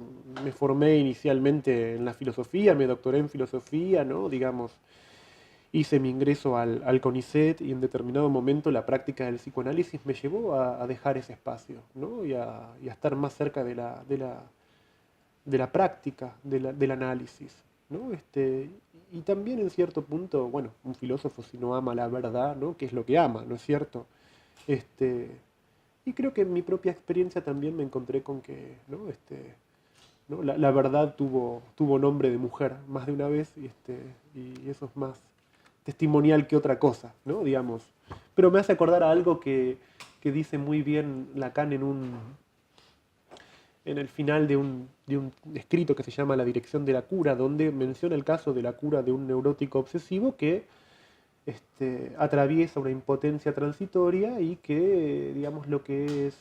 me formé inicialmente en la filosofía, me doctoré en filosofía, ¿no? Digamos, hice mi ingreso al CONICET y en determinado momento la práctica del psicoanálisis me llevó a dejar ese espacio, ¿no? Y a estar más cerca de la práctica, del análisis, ¿no? Y también en cierto punto, bueno, un filósofo si no ama la verdad, ¿no?, ¿qué es lo que ama?, ¿no es cierto? Y creo que en mi propia experiencia también me encontré con que, ¿no? ¿no? La verdad tuvo nombre de mujer más de una vez y eso es más testimonial que otra cosa, ¿no? Digamos. Pero me hace acordar a algo que dice muy bien Lacan en el final de un escrito que se llama La dirección de la cura, donde menciona el caso de la cura de un neurótico obsesivo que atraviesa una impotencia transitoria y que, digamos, lo que es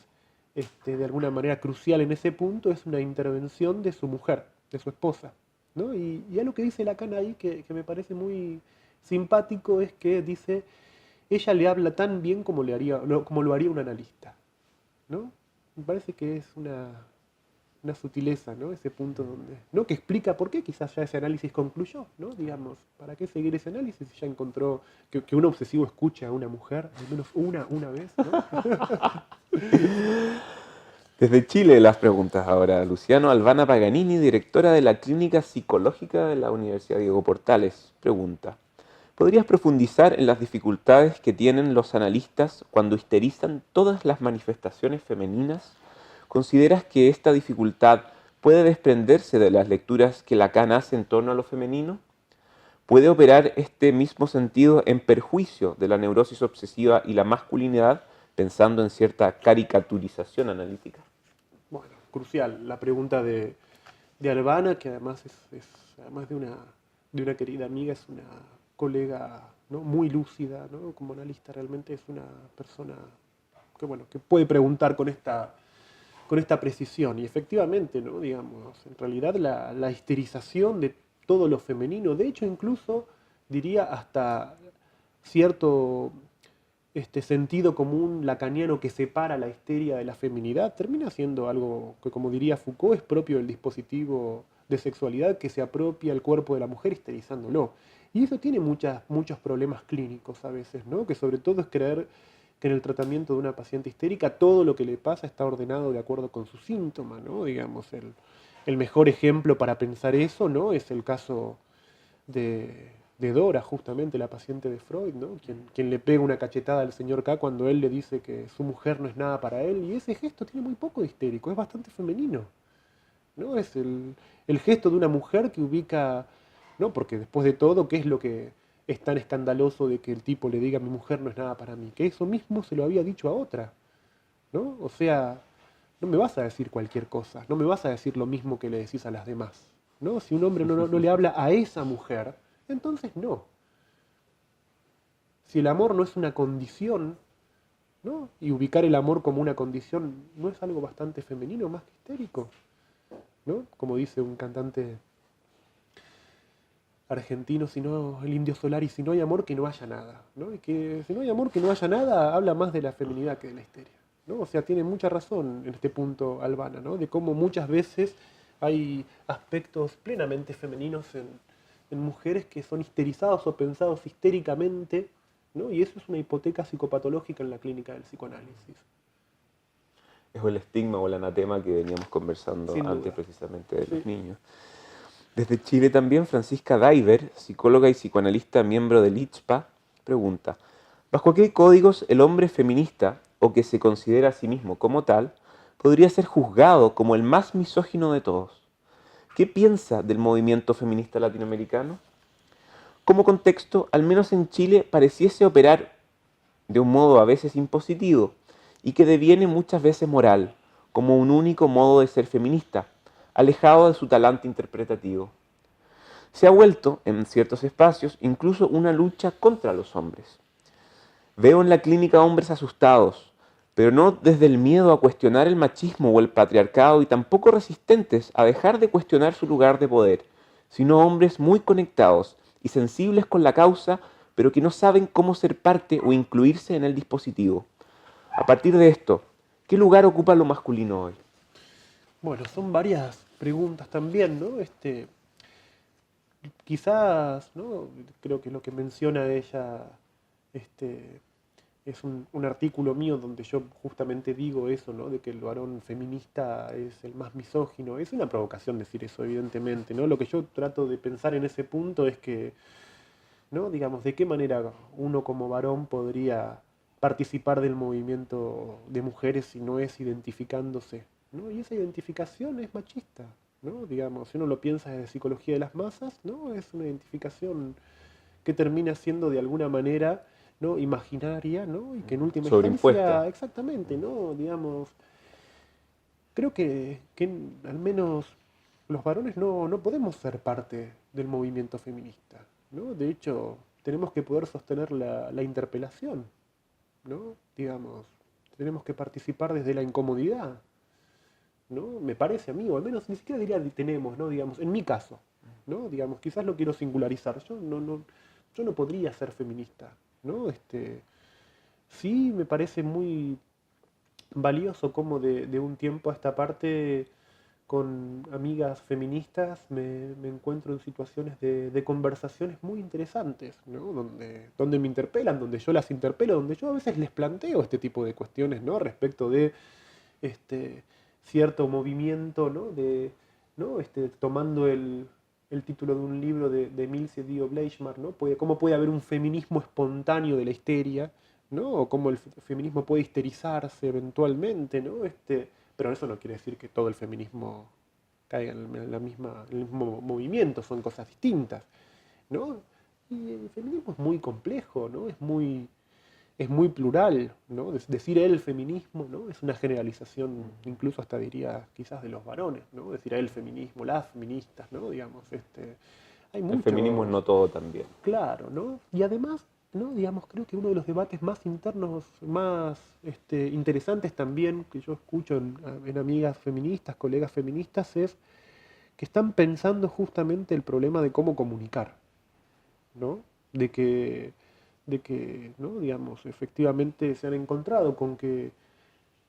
de alguna manera crucial en ese punto es una intervención de su mujer, de su esposa, ¿no? Y algo que dice Lacan ahí que me parece muy simpático es que dice, ella le habla tan bien como lo haría un analista, ¿no? Me parece que es una sutileza, ¿no? Ese punto donde, ¿no?, que explica por qué quizás ya ese análisis concluyó, ¿no? Digamos, ¿para qué seguir ese análisis si ya encontró que un obsesivo escuche a una mujer, al menos una vez, ¿no? Desde Chile las preguntas ahora. Luciano Albana Paganini, directora de la Clínica Psicológica de la Universidad Diego Portales, pregunta: ¿podrías profundizar en las dificultades que tienen los analistas cuando histerizan todas las manifestaciones femeninas? ¿Consideras que esta dificultad puede desprenderse de las lecturas que Lacan hace en torno a lo femenino? ¿Puede operar este mismo sentido en perjuicio de la neurosis obsesiva y la masculinidad, pensando en cierta caricaturización analítica? Bueno, crucial la pregunta de de Albana, que además además de una querida amiga, es una colega, ¿no?, muy lúcida, ¿no?, como analista. Realmente es una persona que, bueno, que puede preguntar con esta precisión. Y efectivamente, ¿no?, digamos, en realidad la histerización de todo lo femenino, de hecho incluso diría hasta cierto sentido común lacaniano que separa la histeria de la feminidad, termina siendo algo que, como diría Foucault, es propio del dispositivo de sexualidad que se apropia el cuerpo de la mujer histerizándolo. Y eso tiene muchos problemas clínicos a veces, ¿no?, que sobre todo es creer que en el tratamiento de una paciente histérica todo lo que le pasa está ordenado de acuerdo con su síntoma, ¿no? Digamos, el mejor ejemplo para pensar eso, ¿no?, es el caso de Dora, justamente la paciente de Freud, ¿no?, quien le pega una cachetada al señor K cuando él le dice que su mujer no es nada para él, y ese gesto tiene muy poco de histérico, es bastante femenino, ¿no? Es el gesto de una mujer que ubica, ¿no?, porque después de todo, ¿qué es lo que es tan escandaloso de que el tipo le diga mi mujer no es nada para mí? Que eso mismo se lo había dicho a otra, ¿no? O sea, no me vas a decir cualquier cosa, no me vas a decir lo mismo que le decís a las demás, ¿no? Si un hombre no le habla a esa mujer, entonces no. Si el amor no es una condición, ¿no?, y ubicar el amor como una condición no es algo bastante femenino, más que histérico, ¿no? Como dice un cantante argentino, sino el Indio Solari, si no hay amor, que no haya nada, ¿no? Y que si no hay amor, que no haya nada, habla más de la feminidad que de la histeria, ¿no? O sea, tiene mucha razón en este punto Albana, ¿no?, de cómo muchas veces hay aspectos plenamente femeninos en mujeres que son histerizados o pensados histéricamente, ¿no? Y eso es una hipoteca psicopatológica en la clínica del psicoanálisis. Es el estigma o el anatema que veníamos conversando Sin antes duda. precisamente de los Sí. niños. Desde Chile también, Francisca Diver, psicóloga y psicoanalista miembro del ICHPA, pregunta: ¿bajo qué códigos el hombre feminista, o que se considera a sí mismo como tal, podría ser juzgado como el más misógino de todos? ¿Qué piensa del movimiento feminista latinoamericano? Como contexto, al menos en Chile pareciese operar de un modo a veces impositivo y que deviene muchas veces moral, como un único modo de ser feminista, alejado de su talante interpretativo. Se ha vuelto, en ciertos espacios, incluso una lucha contra los hombres. Veo en la clínica hombres asustados, pero no desde el miedo a cuestionar el machismo o el patriarcado, y tampoco resistentes a dejar de cuestionar su lugar de poder, sino hombres muy conectados y sensibles con la causa, pero que no saben cómo ser parte o incluirse en el dispositivo. A partir de esto, ¿qué lugar ocupa lo masculino hoy? Bueno, son varias preguntas también, ¿no? Quizás, ¿no?, creo que lo que menciona ella es un artículo mío donde yo justamente digo eso, ¿no?, de que el varón feminista es el más misógino. Es una provocación decir eso, evidentemente, ¿no? Lo que yo trato de pensar en ese punto es que, ¿no?, digamos, de qué manera uno como varón podría participar del movimiento de mujeres si no es identificándose, ¿no? Y esa identificación es machista, ¿no? Digamos, si uno lo piensa desde psicología de las masas, ¿no?, es una identificación que termina siendo de alguna manera, ¿no?, imaginaria, ¿no?, y que en última Sobreimpuesta. instancia, exactamente, ¿no?, digamos, creo que al menos los varones no podemos ser parte del movimiento feminista, ¿no? De hecho, tenemos que poder sostener la interpelación, ¿no? Digamos, tenemos que participar desde la incomodidad, ¿no? Me parece a mí, o al menos ni siquiera diría tenemos, ¿no? Digamos, en mi caso, ¿no? Digamos, quizás lo quiero singularizar. Yo no podría ser feminista, ¿no? Sí me parece muy valioso como de un tiempo a esta parte, con amigas feministas me encuentro en situaciones de conversaciones muy interesantes, ¿no? Donde me interpelan, donde yo las interpelo, donde yo a veces les planteo este tipo de cuestiones, ¿no?, respecto de este, cierto movimiento, ¿no?, ¿no?, tomando el título de un libro de Mills y Dio Bleichmar, ¿no?, cómo puede haber un feminismo espontáneo de la histeria, ¿no?, o cómo el feminismo puede histerizarse eventualmente, ¿no? Pero eso no quiere decir que todo el feminismo caiga en el mismo movimiento, son cosas distintas, ¿no? Y el feminismo es muy complejo, ¿no? Es muy es muy plural, ¿no? Decir el feminismo, ¿no? Es una generalización, incluso hasta diría quizás de los varones, ¿no? Decir el feminismo, las feministas, ¿no? Digamos, hay El feminismo muchos, no todo también. claro, ¿no? Y además, ¿no? Digamos, creo que uno de los debates más internos, más interesantes también, que yo escucho en amigas feministas, colegas feministas, es que están pensando justamente el problema de cómo comunicar, ¿no? De que, ¿no? Digamos, efectivamente se han encontrado con que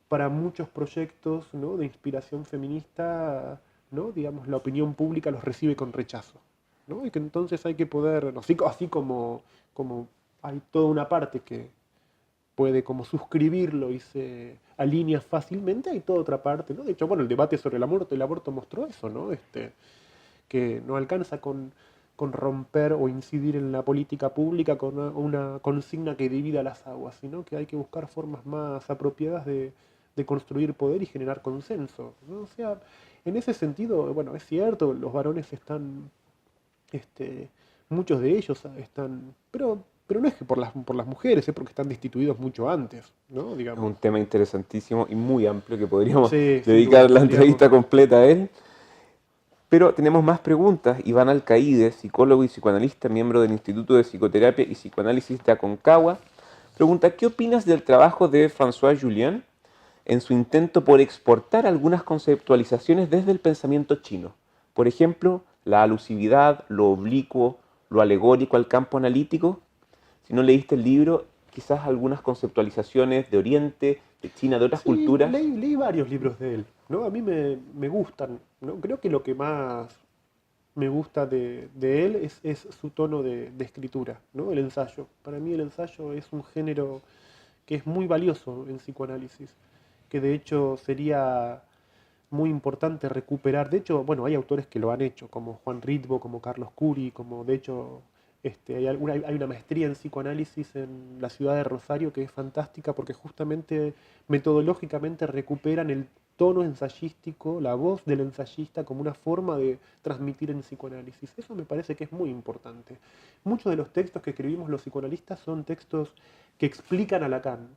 para muchos proyectos, ¿no? De inspiración feminista, ¿no? Digamos, la opinión pública los recibe con rechazo, ¿no? Y que entonces hay que poder, así como hay toda una parte que puede como suscribirlo y se alinea fácilmente, hay toda otra parte, ¿no? De hecho, bueno, el debate sobre el aborto mostró eso, ¿no? Que no alcanza con romper o incidir en la política pública con una consigna que divida las aguas, sino que hay que buscar formas más apropiadas de construir poder y generar consenso, ¿no? O sea, en ese sentido, bueno, es cierto, los varones están, muchos de ellos están, pero no es que por las mujeres, es porque están destituidos mucho antes, ¿no? Es un Digamos. tema interesantísimo y muy amplio que podríamos Sí, sin duda, dedicar la podríamos. entrevista completa a él. Pero tenemos más preguntas. Iván Alcaide, psicólogo y psicoanalista, miembro del Instituto de Psicoterapia y Psicoanálisis de Aconcagua, pregunta: ¿qué opinas del trabajo de François Julien en su intento por exportar algunas conceptualizaciones desde el pensamiento chino? Por ejemplo, la alusividad, lo oblicuo, lo alegórico al campo analítico. Si no leíste el libro, quizás algunas conceptualizaciones de Oriente, de China, de otras Sí, culturas. leí varios libros de él, ¿no? A mí me gustan, ¿no? Creo que lo que más me gusta de él es su tono de escritura, ¿no? El ensayo. Para mí el ensayo es un género que es muy valioso en psicoanálisis, que de hecho sería muy importante recuperar. De hecho, bueno, hay autores que lo han hecho, como Juan Ritvo, como Carlos Curi, como de hecho hay una maestría en psicoanálisis en la ciudad de Rosario que es fantástica porque justamente metodológicamente recuperan el tono ensayístico, la voz del ensayista como una forma de transmitir en psicoanálisis. Eso me parece que es muy importante. Muchos de los textos que escribimos los psicoanalistas son textos que explican a Lacan,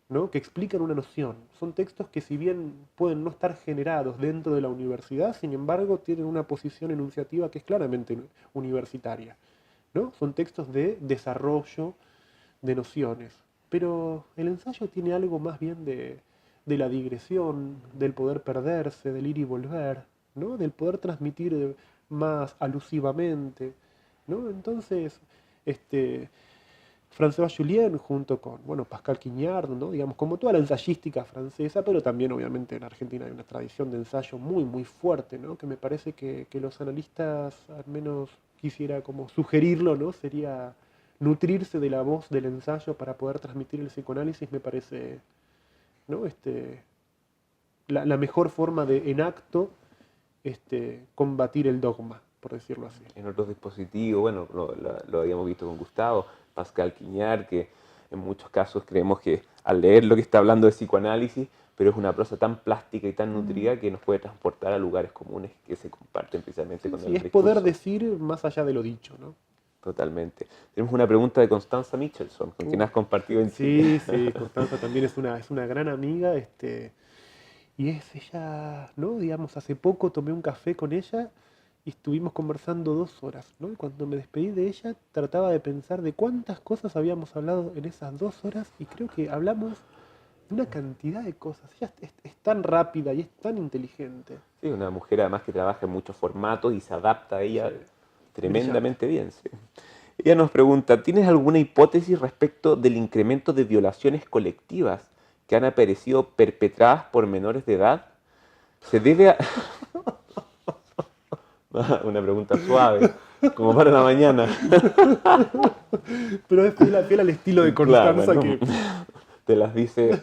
¿no? Que explican una noción. Son textos que si bien pueden no estar generados dentro de la universidad, sin embargo tienen una posición enunciativa que es claramente universitaria, ¿no? Son textos de desarrollo de nociones. Pero el ensayo tiene algo más bien de la digresión, del poder perderse, del ir y volver, ¿no? Del poder transmitir más alusivamente, ¿no? Entonces, este, François Julien junto con, bueno, Pascal Quignard, ¿no? Digamos, como toda la ensayística francesa, pero también obviamente en Argentina hay una tradición de ensayo muy, muy fuerte, ¿no? Que me parece que los analistas, al menos quisiera como sugerirlo, ¿no? Sería nutrirse de la voz del ensayo para poder transmitir el psicoanálisis, me parece, ¿no? La mejor forma de, en acto, combatir el dogma, por decirlo así. En otros dispositivos, bueno, lo habíamos visto con Gustavo, Pascal Quignard, que en muchos casos creemos que al leer lo que está hablando de psicoanálisis, pero es una prosa tan plástica y tan nutrida que nos puede transportar a lugares comunes que se comparten precisamente Sí, con sí, el es discurso. poder decir más allá de lo dicho, ¿no? Totalmente. Tenemos una pregunta de Constanza Michelson, con quien has compartido en Chile. Sí, sí, Constanza también es una gran amiga, y es ella, ¿no? Digamos, hace poco tomé un café con ella y estuvimos conversando 2 horas, ¿no? Y cuando me despedí de ella, trataba de pensar de cuántas cosas habíamos hablado en esas 2 horas, y creo que hablamos de una cantidad de cosas. Ella es tan rápida y es tan inteligente. Sí, una mujer además que trabaja en muchos formatos y se adapta a ella Sí, brillante. tremendamente bien. Sí. Ella nos pregunta: ¿tienes alguna hipótesis respecto del incremento de violaciones colectivas que han aparecido perpetradas por menores de edad? ¿Se debe a...? Una pregunta suave, como para la mañana. Pero es fiel al estilo de Claro, Constanza ¿no? que... Te las dice.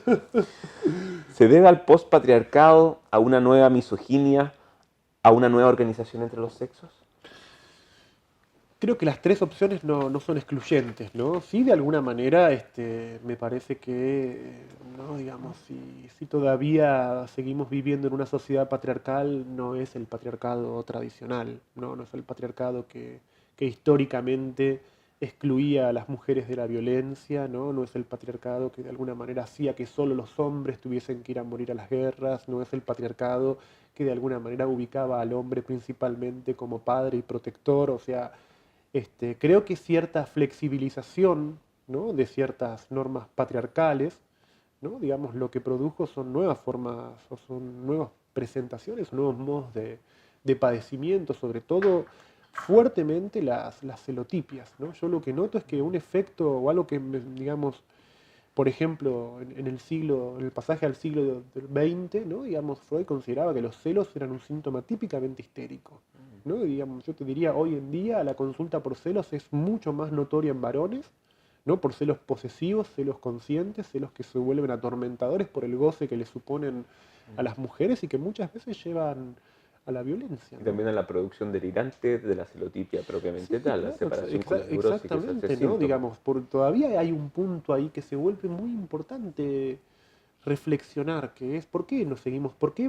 ¿Se debe al postpatriarcado, a una nueva misoginia, a una nueva organización entre los sexos? Creo que las tres opciones no son excluyentes, ¿no? Sí, de alguna manera, me parece que, ¿no? Digamos, si todavía seguimos viviendo en una sociedad patriarcal, no es el patriarcado tradicional, ¿no? No es el patriarcado que históricamente excluía a las mujeres de la violencia, ¿no? No es el patriarcado que de alguna manera hacía que solo los hombres tuviesen que ir a morir a las guerras, no es el patriarcado que de alguna manera ubicaba al hombre principalmente como padre y protector, o sea, creo que cierta flexibilización, ¿no? De ciertas normas patriarcales, ¿no? Digamos, lo que produjo son nuevas formas, o son nuevas presentaciones, o nuevos modos de padecimiento, sobre todo fuertemente las celotipias, ¿no? Yo lo que noto es que un efecto o algo que, digamos, por ejemplo, en el pasaje al siglo XX, ¿no? Digamos, Freud consideraba que los celos eran un síntoma típicamente histérico, ¿no? Y, digamos, yo te diría, hoy en día la consulta por celos es mucho más notoria en varones, ¿no? Por celos posesivos, celos conscientes, celos que se vuelven atormentadores por el goce que le suponen a las mujeres y que muchas veces llevan a la violencia, Y ¿no? también a la producción delirante de la celotipia propiamente Sí, tal, la claro, separación con la neurosis que es ese exactamente, ¿no? síntoma. Digamos, todavía hay un punto ahí que se vuelve muy importante reflexionar, que es por qué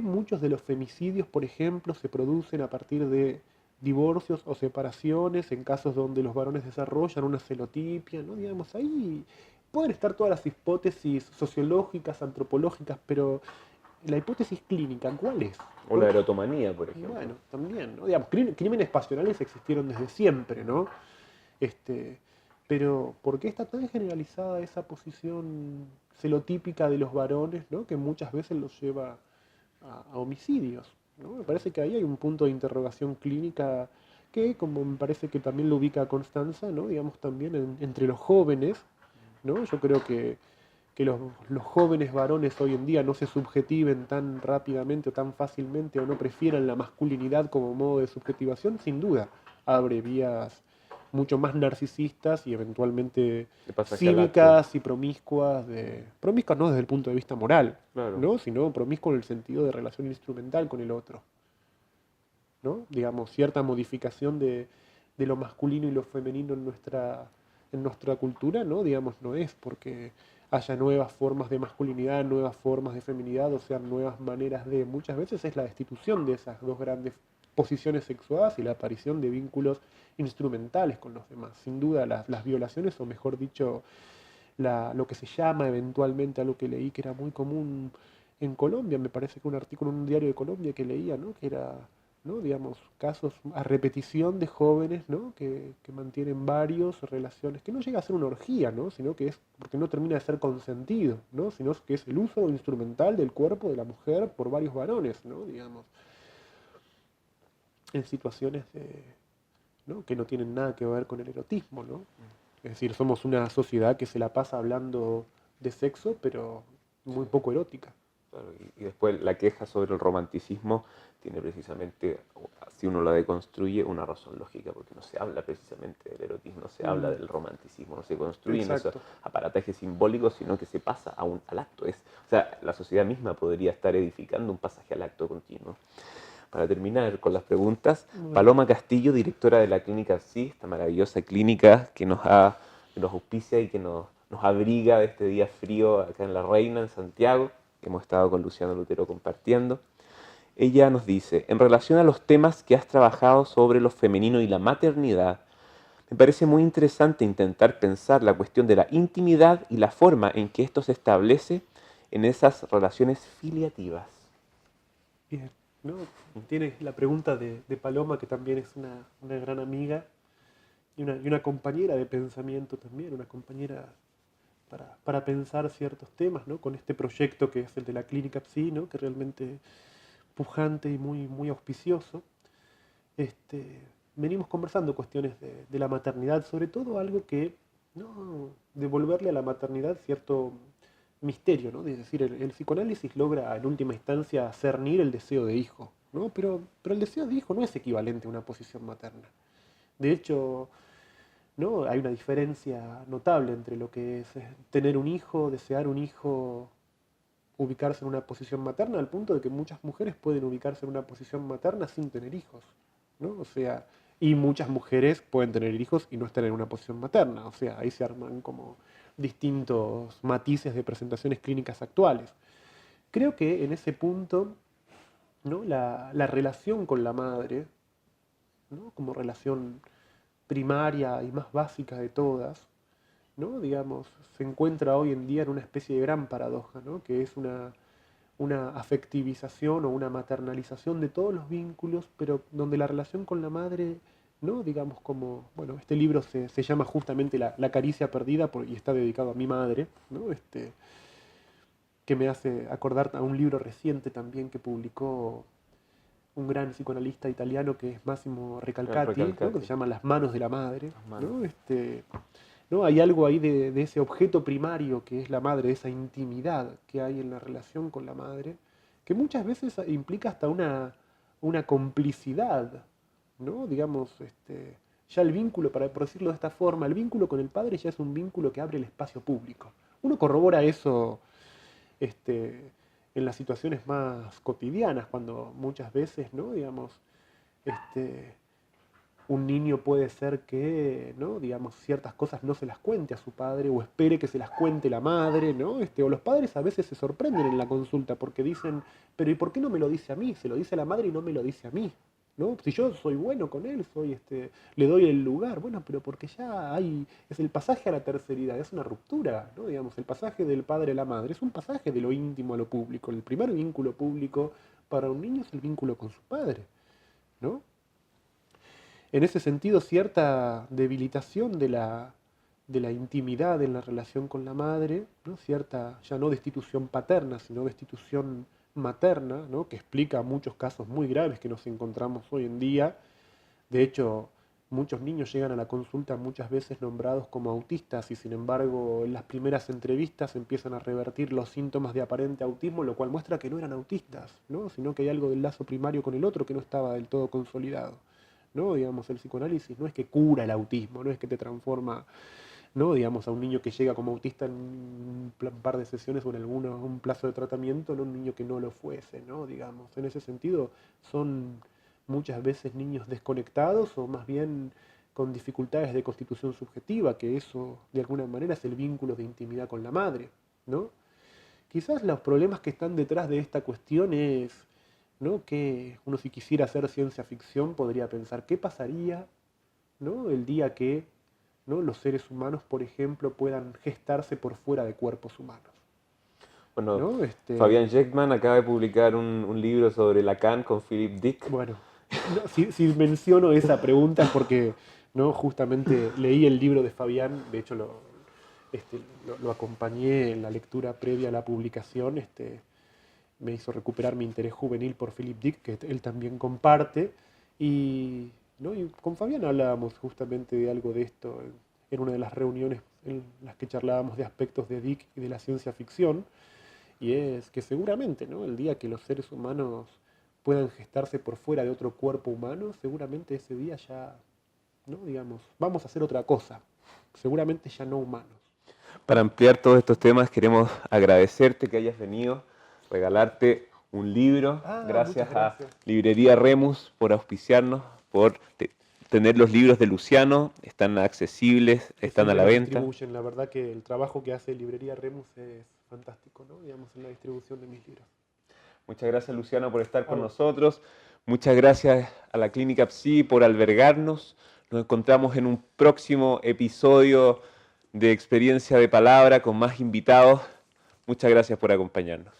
muchos de los femicidios, por ejemplo, se producen a partir de divorcios o separaciones, en casos donde los varones desarrollan una celotipia, ¿no? Digamos, ahí pueden estar todas las hipótesis sociológicas, antropológicas, pero la hipótesis clínica, ¿cuál es? O la erotomanía, por ejemplo. Bueno, también, ¿no? Digamos, crímenes pasionales existieron desde siempre, ¿no? Este, pero ¿por qué está tan generalizada esa posición celotípica de los varones, ¿no? Que muchas veces los lleva a homicidios, ¿no? Me parece que ahí hay un punto de interrogación clínica que, como me parece que también lo ubica Constanza, ¿no? Digamos también entre los jóvenes, ¿no? Yo creo que los jóvenes varones hoy en día no se subjetiven tan rápidamente o tan fácilmente o no prefieran la masculinidad como modo de subjetivación, sin duda abre vías mucho más narcisistas y eventualmente De pasaje al acto. cínicas y promiscuas no desde el punto de vista moral, Claro. ¿no? Sino promiscuo en el sentido de relación instrumental con el otro, ¿no? Digamos, cierta modificación de lo masculino y lo femenino en nuestra cultura, ¿no? Digamos, no es porque haya nuevas formas de masculinidad, nuevas formas de feminidad, o sea, nuevas maneras de... Muchas veces es la destitución de esas dos grandes posiciones sexuadas y la aparición de vínculos instrumentales con los demás. Sin duda, las violaciones, o mejor dicho, lo que se llama eventualmente, algo que leí que era muy común en Colombia, me parece que un artículo en un diario de Colombia que leía, ¿no? Que era, ¿no? Digamos, casos a repetición de jóvenes, ¿no? Que mantienen varios relaciones, que no llega a ser una orgía, ¿no? Sino que es porque no termina de ser consentido, ¿no? Sino que es el uso instrumental del cuerpo de la mujer por varios varones, ¿no? Digamos, en situaciones ¿no? Que no tienen nada que ver con el erotismo, ¿no? Es decir, somos una sociedad que se la pasa hablando de sexo, pero muy poco erótica. Claro, y después la queja sobre el romanticismo tiene precisamente, si uno la deconstruye, una razón lógica, porque no se habla precisamente del erotismo, no se habla del romanticismo, no se construyen esos Exacto. aparatajes simbólicos, sino que se pasa al acto. O sea, la sociedad misma podría estar edificando un pasaje al acto continuo. Para terminar con las preguntas, Paloma Castillo, directora de la Clínica PSI, esta maravillosa clínica que nos auspicia y que nos abriga de este día frío acá en La Reina, en Santiago, que hemos estado con Luciano Lutero compartiendo. Ella nos dice, en relación a los temas que has trabajado sobre lo femenino y la maternidad, me parece muy interesante intentar pensar la cuestión de la intimidad y la forma en que esto se establece en esas relaciones filiativas. Bien, ¿no? Tienes la pregunta de Paloma, que también es una gran amiga y una compañera de pensamiento también, una compañera para pensar ciertos temas, ¿no? Con este proyecto que es el de la Clínica PSI, ¿no? Que realmente pujante y muy auspicioso. Venimos conversando cuestiones de la maternidad, sobre todo algo que, ¿no? Devolverle a la maternidad cierto misterio, ¿no? Es decir, el psicoanálisis logra en última instancia cernir el deseo de hijo, ¿no? Pero el deseo de hijo no es equivalente a una posición materna. De hecho, ¿no? Hay una diferencia notable entre lo que es tener un hijo, desear un hijo, ubicarse en una posición materna, al punto de que muchas mujeres pueden ubicarse en una posición materna sin tener hijos, ¿no? O sea, y muchas mujeres pueden tener hijos y no estar en una posición materna. O sea, ahí se arman como distintos matices de presentaciones clínicas actuales. Creo que en ese punto, ¿no? La relación con la madre, ¿no? Como relación primaria y más básica de todas, ¿no? Digamos, se encuentra hoy en día en una especie de gran paradoja, ¿no? Que es una afectivización o una maternalización de todos los vínculos, pero donde la relación con la madre, ¿no? Digamos como, bueno, este libro se llama justamente La caricia perdida y está dedicado a mi madre, ¿no? Que me hace acordar a un libro reciente también que publicó un gran psicoanalista italiano que es Massimo Recalcati, ¿no? Que se llama Las manos de la madre, ¿no? ¿No? Hay algo ahí de ese objeto primario que es la madre, de esa intimidad que hay en la relación con la madre, que muchas veces implica hasta una complicidad, ¿no? Digamos, ya el vínculo, por decirlo de esta forma, el vínculo con el padre ya es un vínculo que abre el espacio público. Uno corrobora eso en las situaciones más cotidianas, cuando muchas veces, ¿no? Digamos, un niño puede ser que, ¿no? Digamos, ciertas cosas no se las cuente a su padre o espere que se las cuente la madre, ¿no? O los padres a veces se sorprenden en la consulta porque dicen, pero ¿y por qué no me lo dice a mí? Se lo dice a la madre y no me lo dice a mí, ¿no? Si yo soy bueno con él, le doy el lugar, bueno, pero porque ya es el pasaje a la terceridad, es una ruptura, ¿no? Digamos, el pasaje del padre a la madre es un pasaje de lo íntimo a lo público. El primer vínculo público para un niño es el vínculo con su padre, ¿no? En ese sentido, cierta debilitación de la intimidad en la relación con la madre, ¿no? Cierta, ya no destitución paterna, sino destitución materna, ¿no? Que explica muchos casos muy graves que nos encontramos hoy en día. De hecho, muchos niños llegan a la consulta muchas veces nombrados como autistas y sin embargo en las primeras entrevistas empiezan a revertir los síntomas de aparente autismo, lo cual muestra que no eran autistas, ¿no? Sino que hay algo del lazo primario con el otro que no estaba del todo consolidado, ¿no? Digamos, el psicoanálisis no es que cura el autismo, no es que te transforma, ¿no? Digamos, a un niño que llega como autista en un par de sesiones o en un plazo de tratamiento, no un niño que no lo fuese, ¿no? Digamos, en ese sentido son muchas veces niños desconectados o más bien con dificultades de constitución subjetiva, que eso de alguna manera es el vínculo de intimidad con la madre, ¿no? Quizás los problemas que están detrás de esta cuestión es, ¿no? Que uno, si quisiera hacer ciencia ficción, podría pensar qué pasaría, ¿no? El día que, ¿no? Los seres humanos, por ejemplo, puedan gestarse por fuera de cuerpos humanos. Bueno, ¿No? Fabián Jeckman acaba de publicar un libro sobre Lacan con Philip Dick. Bueno, no, si menciono esa pregunta es porque, ¿no? Justamente leí el libro de Fabián, de hecho lo acompañé en la lectura previa a la publicación, me hizo recuperar mi interés juvenil por Philip Dick, que él también comparte, y, ¿no? Y con Fabián hablábamos justamente de algo de esto en una de las reuniones en las que charlábamos de aspectos de Dick y de la ciencia ficción, y es que seguramente, ¿no? El día que los seres humanos puedan gestarse por fuera de otro cuerpo humano, seguramente ese día ya, ¿no? Digamos, vamos a hacer otra cosa, seguramente ya no humanos. Para ampliar todos estos temas, queremos agradecerte que hayas venido, regalarte un libro. Gracias a Librería Remus por auspiciarnos, por tener los libros de Luciano, están accesibles, están a la venta. La verdad que el trabajo que hace Librería Remus es fantástico, ¿no? Digamos, en la distribución de mis libros. Muchas gracias, Luciano, por estar con nosotros. Muchas gracias a la Clínica Psi por albergarnos. Nos encontramos en un próximo episodio de Experiencia de Palabra con más invitados. Muchas gracias por acompañarnos.